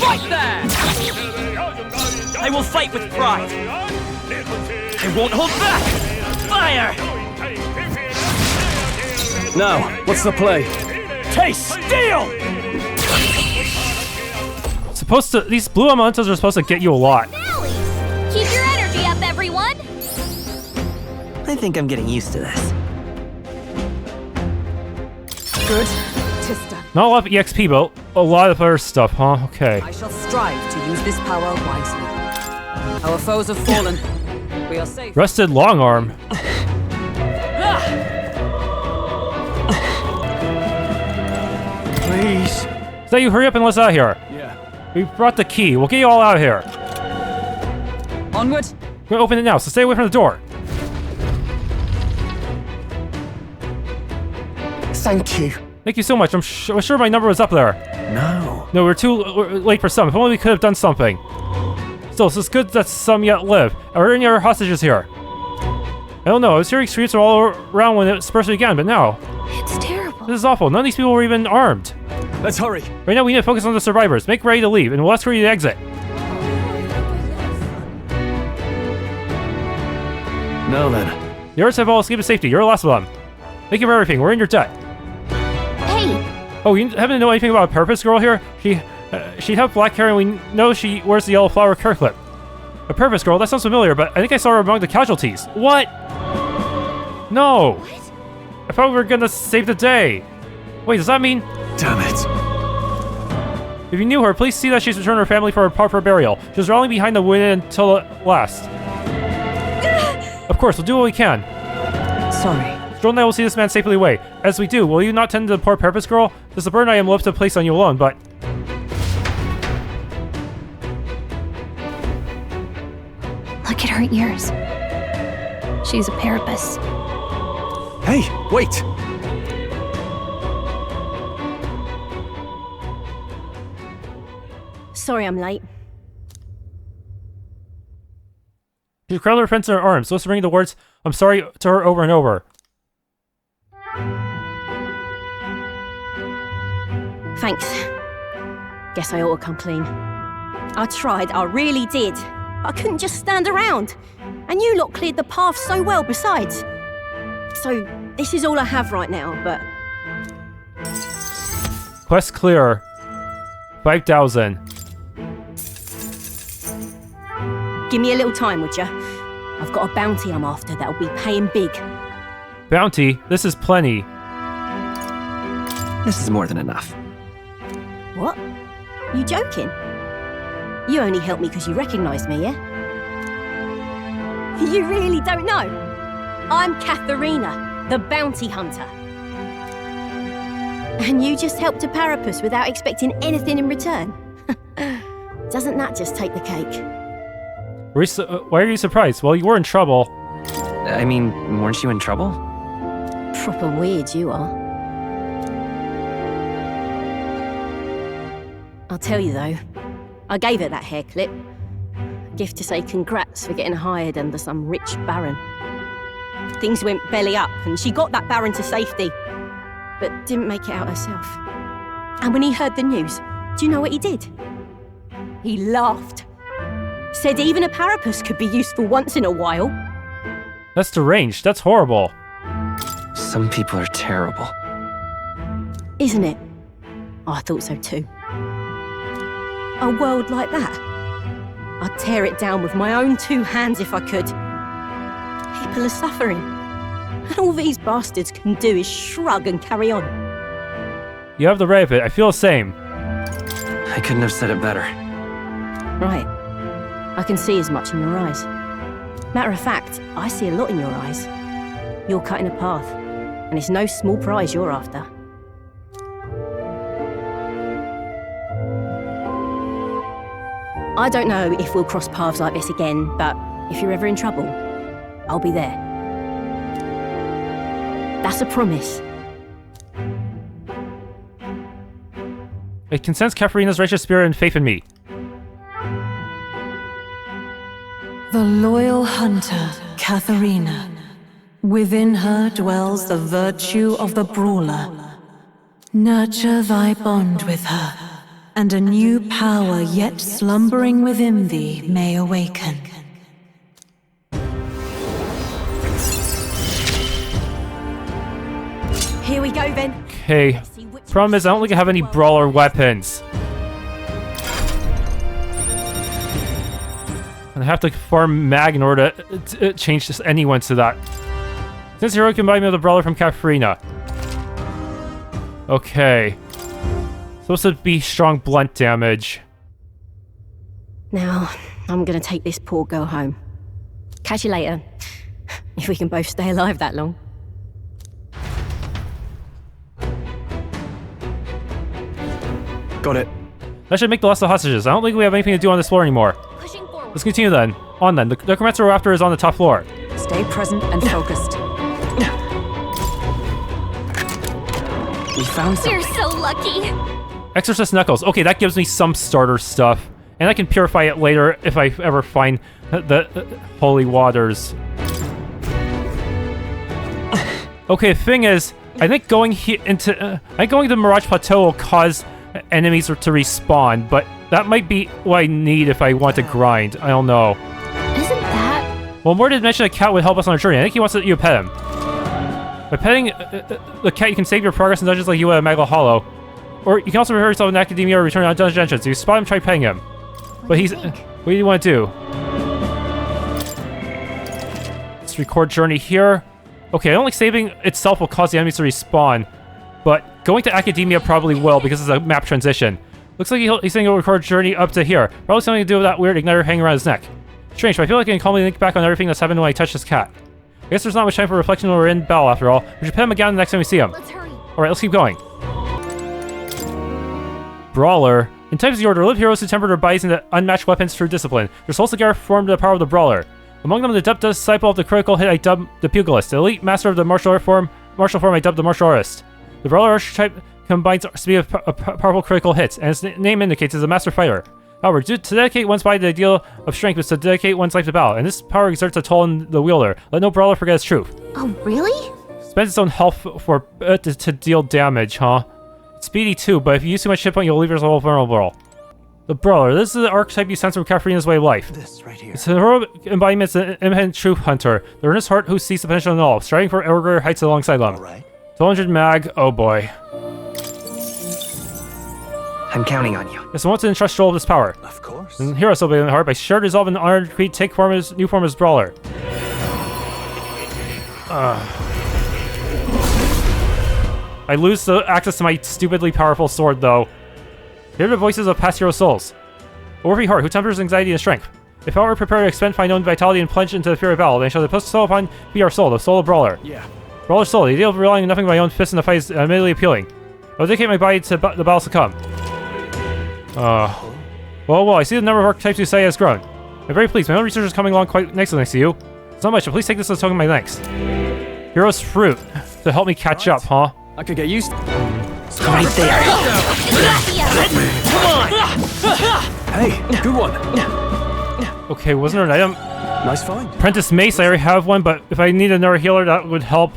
Right there! I will fight with pride. I won't hold back. Fire! Now, what's the play? Taste steel! Supposed to. These blue elementals are supposed to get you a lot. Valleys. Keep your energy up, everyone. I think I'm getting used to this. Good. Tis done. Not a lot of EXP, but a lot of other stuff, huh? Okay. I shall strive to use this power wisely. Our foes have fallen. We are safe. Rusted long arm. Please. So you hurry up and let's out of here. Yeah. We brought the key. We'll get you all out of here. Onward. We're gonna open it now, so stay away from the door. Thank you. Thank you so much. I'm sure my number was up there. No. No, we're late for some. If only we could have done something. Still, it's good that some yet live. Are there any other hostages here? I don't know. I was hearing screams from all around when it first began, but now... It's terrible. This is awful. None of these people were even armed. Let's hurry. Right now, we need to focus on the survivors. Make ready to leave, and we'll escort you to exit. Now then. The others have all escaped with safety. You're the last of them. Thank you for everything. We're in your debt. Hey! Oh, you happen to know anything about a purpose girl here? She'd have black hair and we know she wears the yellow flower kirklet. A purpose girl? That sounds familiar, but I think I saw her among the casualties. What? No! What? I thought we were gonna save the day. Wait, does that mean... Damn it. If you knew her, please see that she's returned her family for her proper burial. She was rallying behind the wind until it last. Of course, we'll do what we can. Sorry. Joel and I will see this man safely away. As we do, will you not tend to the poor purpose girl? This is a burden I am loath to place on you alone, but... Look at her ears. She's a parapus. Hey, wait! Sorry I'm late. She crowded her friends in her arms, so ringing the words, I'm sorry, to her over and over. Thanks. Guess I ought to come clean. I tried, I really did. I couldn't just stand around. And you lot cleared the path so well besides. So, this is all I have right now, but... Quest clear. 5,000. Give me a little time, would ya? I've got a bounty I'm after that'll be paying big. Bounty? This is plenty. This is more than enough. What? You joking? You only helped me because you recognised me, yeah? You really don't know? I'm Katharina, the bounty hunter. And you just helped a parapus without expecting anything in return? Doesn't that just take the cake? Why are you surprised? Well, you were in trouble. I mean, weren't you in trouble? Proper weird you are. I'll tell you though, I gave her that hair clip. Gift to say congrats for getting hired under some rich baron. Things went belly up and she got that baron to safety, but didn't make it out herself. And when he heard the news, do you know what he did? He laughed. Said even a parapus could be useful once in a while. That's deranged. That's horrible. Some people are terrible. Isn't it? Oh, I thought so too. A world like that? I'd tear it down with my own two hands if I could. People are suffering. And all these bastards can do is shrug and carry on. You have the right of it. I feel the same. I couldn't have said it better. Right. I can see as much in your eyes. Matter of fact, I see a lot in your eyes. You're cutting a path, and it's no small prize you're after. I don't know if we'll cross paths like this again, but if you're ever in trouble, I'll be there. That's a promise. I can sense Katharina's righteous spirit and faith in me. The loyal hunter, Katherina. Within her dwells the virtue of the brawler. Nurture thy bond with her, and a new power yet slumbering within thee may awaken. Here we go then. Okay. Problem is, I don't think I have any brawler weapons. And I have to farm mag in order to change this anyone to that. Since hero can buy me with a brawler from Katharina. Okay. Supposed to be strong blunt damage. Now, I'm gonna take this poor girl home. Catch you later. If we can both stay alive that long. Got it. That should make the last of the hostages. I don't think we have anything to do on this floor anymore. Let's continue then. On then. The Necromancer we're after is on the top floor. Stay present and focused. We found something. We're so lucky. Exorcist Knuckles. Okay, that gives me some starter stuff. And I can purify it later if I ever find the holy waters. Okay, the thing is, I think going into the Mirage Plateau will cause enemies to respawn, but that might be what I need if I want to grind. I don't know. Isn't that Well, Mort did mention a cat would help us on our journey. I think he wants you to pet him. By petting the cat, you can save your progress in dungeons like you would at Magla Hollow. Or you can also prepare yourself in Akademeia or return on dungeon entrance. If you spot him, try petting him. But he's... What do you want to do? Let's record journey here. Okay, I don't think saving itself will cause the enemies to respawn. But going to Akademeia probably will because it's a map transition. Looks like he's saying he'll record journey up to here. Probably something to do with that weird igniter hanging around his neck. Strange, but I feel like I can calmly think back on everything that's happened when I touched this cat. I guess there's not much time for reflection when we're in battle after all. We should pet him again the next time we see him. Let's hurry. Alright, let's keep going. Brawler. In Types of the Order, live heroes who tempered their bodies into unmatched weapons through discipline. Their souls together formed the power of the Brawler. Among them, the adept disciple of the critical hit I dubbed the Pugilist. The elite master of the martial form I dubbed the Martial Artist. The Brawler archetype combines speed of powerful critical hits, and its name indicates is a master fighter. However, to dedicate one's body to the ideal of strength is to dedicate one's life to battle, and this power exerts a toll on the wielder. Let no Brawler forget its truth. Oh, really? Spends its own health for to deal damage, huh? It's speedy too, but if you use too much hit point, you'll leave yourself vulnerable. The Brawler. This is the archetype you sense from CATHERINA's way of life. This right here. It's an heroic embodiment, an independent truth hunter. The earnest heart who sees the potential in all, striving for ever greater heights alongside them. Right. 200 mag, oh boy. I'm counting on you. Yes, I want to entrust Joel with this power. Of course. And hero so big in the heart, by shared resolve and honor to take new form as Brawler. I lose the access to my stupidly powerful sword, though. Hear the voices of past hero souls. A worthy heart who tempers anxiety and strength. If I were prepared to expend my known vitality and plunge into the fury of battle, then shall the soul upon be our soul, the soul of Brawler. Yeah. Brawler's soul, the idea of relying on nothing but my own fists in the fight is admittedly appealing. I will dedicate my body to the battles to come. Well, I see the number of archetypes you say has grown. I'm very pleased. My own research is coming along quite nicely next to you. It's not much, but please take this as a token of my thanks. Hero's fruit to help me catch up, huh? I could get used to... Right there. Come on! Hey, good one. Okay, wasn't there an item? Nice find. Apprentice Mace, I already have one, but if I need another healer, that would help.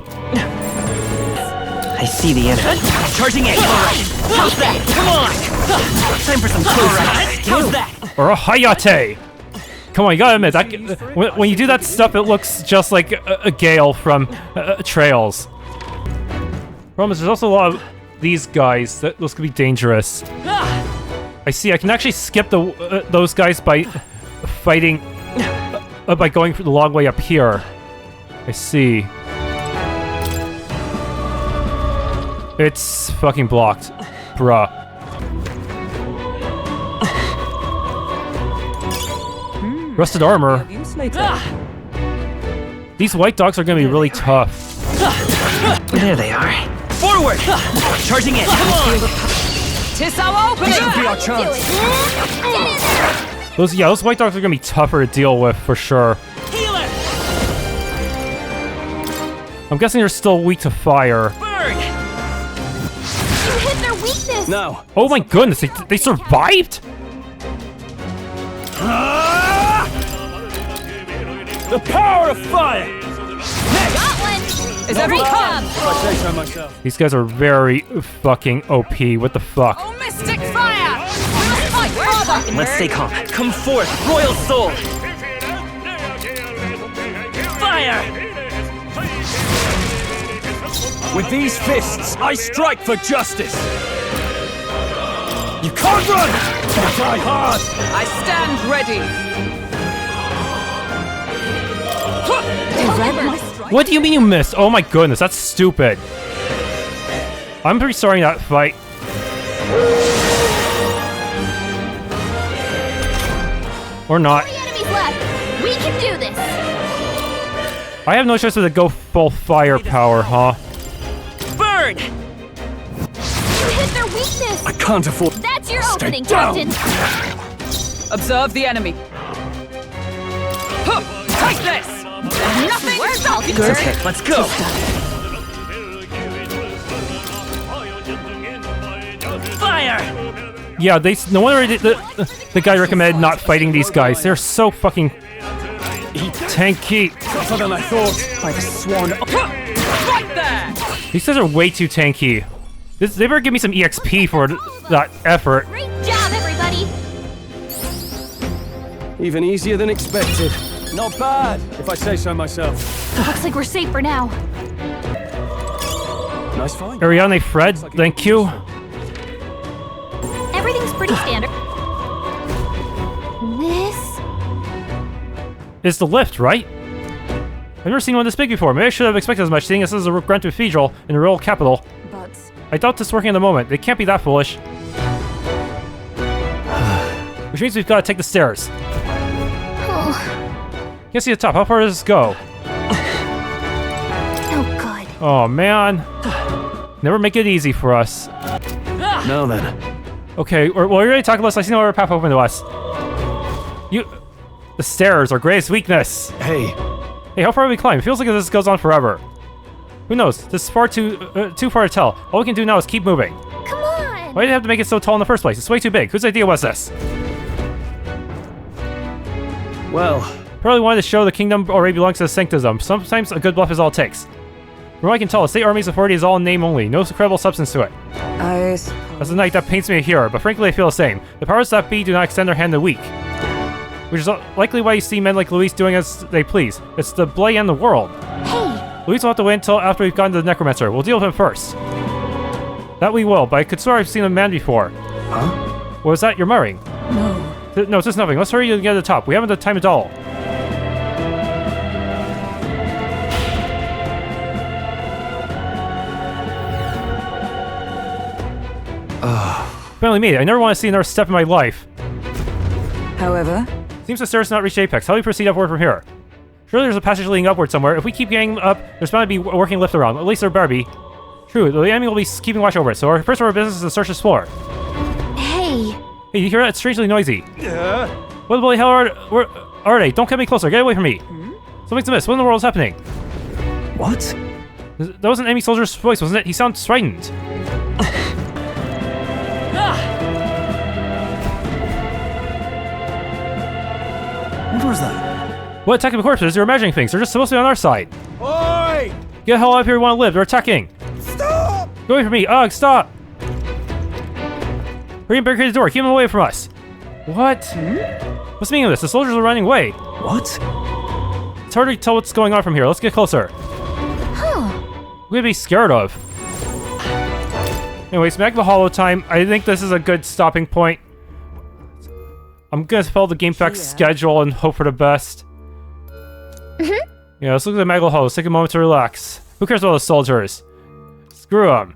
I see the enemy. Charging in! Alright! How's that? Come on! Time for some close. How's that? Or a Hayate! Come on, you gotta admit, that, when you do that stuff, it looks just like a Gale from Trails. Problem is, there's also a lot of these guys. Those could be dangerous. I see, I can actually skip those guys by fighting... by going the long way up here. I see. It's fucking blocked. Bruh. Rusted armor. These white dogs are gonna be really tough. There they are. Forward! Charging in! Come on! Tis our opening! This will be our chance! Those white dogs are gonna be tougher to deal with for sure. Healer! I'm guessing they're still weak to fire. Burn! You hit their weakness! No. Oh my goodness, they survived? The power of fire! Got one! Is every come? I say so myself. These guys are very fucking OP. What the fuck? Oh, mystic fire! Fight harder! Let's stay calm. Come forth, royal soul! Fire! With these fists, I strike for justice. You can't run! But try hard! I stand ready. What do you mean you missed? Oh my goodness, that's stupid. I'm pretty sorry that fight. Or not. 3 enemies left. We can do this. I have no choice but to go full firepower, huh? Burn! You hit their weakness. I can't afford... That's your Stay opening, down. Captain. Observe the enemy. Huh, take this! Nothing will stop you. Okay, let's go. Fire! Yeah, no wonder the guy recommended not fighting these guys. They're so fucking tanky. Tougher than I thought. By the sworn... Right there! These guys are way too tanky. They better give me some EXP for that effort. Great job, everybody. Even easier than expected. Not bad, if I say so myself. Looks like we're safe for now. Nice find. Ariane Fred, thank you. Everything's pretty standard. This... Is the lift, right? I've never seen one this big before. Maybe I should have expected as much, seeing this is a Grand Cathedral in the royal capital. But... I doubt this working at the moment. They can't be that foolish. Which means we've got to take the stairs. Can't see the top. How far does this go? No good. Oh, man. Never make it easy for us. Now then. Okay, well, we already talked about this. I see no other path open to us. The stairs, our greatest weakness. Hey, how far do we climb? It feels like this goes on forever. Who knows? This is far too far to tell. All we can do now is keep moving. Come on! Why did you have to make it so tall in the first place? It's way too big. Whose idea was this? well, Probably wanted to show the kingdom already belongs to the sanctism. Sometimes a good bluff is all it takes. From what I can tell, the state army's authority is all in name only. No credible substance to it. As a knight, that paints me a hero, but frankly I feel the same. The powers that be do not extend their hand to the weak. Which is likely why you see men like Louis doing as they please. It's the blade and the world. Hey! Louis will have to wait until after we've gotten to the Necromancer. We'll deal with him first. That we will, but I could swear I've seen a man before. Huh? What was that? You're murmuring. No. No, it's just nothing. Let's hurry and get to the top. We haven't the time at all. Finally made it. I never want to see another step in my life. However... Seems the stairs not reach apex. How do we proceed upward from here? Surely there's a passage leading upward somewhere. If we keep getting up, there's bound to be a working lift around. At least there better be. True, the enemy will be keeping watch over it, so our first order of business is to search this floor. Hey! Hey, you hear that? It's strangely noisy. What the bloody hell are they? Don't come any closer. Get away from me. Something's amiss. What in the world is happening? what? That was an enemy soldier's voice, wasn't it? He sounds frightened. What was that? What attacking the corpses? You're imagining things. They're just supposed to be on our side. Oi! Get the hell out of here, you want to live. They're attacking. Stop! Go away from me. Ugh, stop. Hurry and barricade the door. Keep them away from us. What? What's the meaning of this? The soldiers are running away. What? It's hard to tell what's going on from here. Let's get closer. What would be scared of? Anyways, back to the hollow time. I think this is a good stopping point. I'm gonna follow the game pack schedule and hope for the best. Yeah, let's look at the Magla Hollow. Let's take a moment to relax. Who cares about the soldiers? Screw them.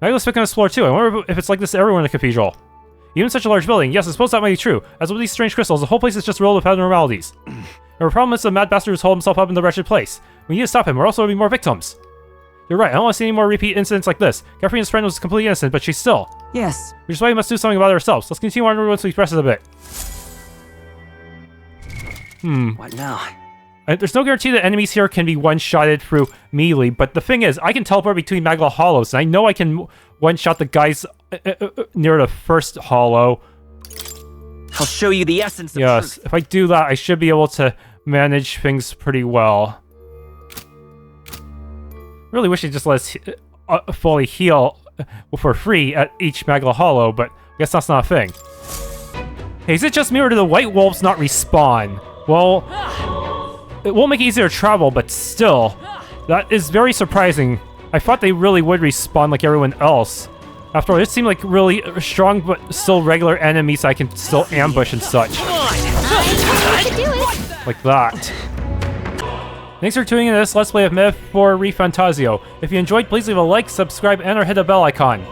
Magla's picking on this floor too. I wonder if it's like this everywhere in the cathedral. Even such a large building. Yes, I suppose that might be true. As with these strange crystals, the whole place is just riddled with abnormalities. And the problem is the mad bastard who's holed himself up in the wretched place. We need to stop him, or else there will be more victims. You're right, I don't want to see any more repeat incidents like this. Catherina's friend was completely innocent, but she's still. Yes. Which is why we must do something about it ourselves. Let's continue on once we press it a bit. What now? There's no guarantee that enemies here can be one-shotted through melee, but the thing is, I can teleport between Magla Hollows, and I know I can one-shot the guys near the first hollow. I'll show you the essence of Yes, truth. if I do that, I should be able to manage things pretty well. Really wish they just let us fully heal for free at each Magla Hollow, but I guess that's not a thing. Hey, is it just me or do the white wolves not respawn? Well, it won't make it easier to travel, but still, that is very surprising. I thought they really would respawn like everyone else. After all, it seemed like really strong but still regular enemies I can still ambush and such. Like that. Thanks for tuning in to this Let's Play of Myth for ReFantazio. If you enjoyed, please leave a like, subscribe, and or hit the bell icon.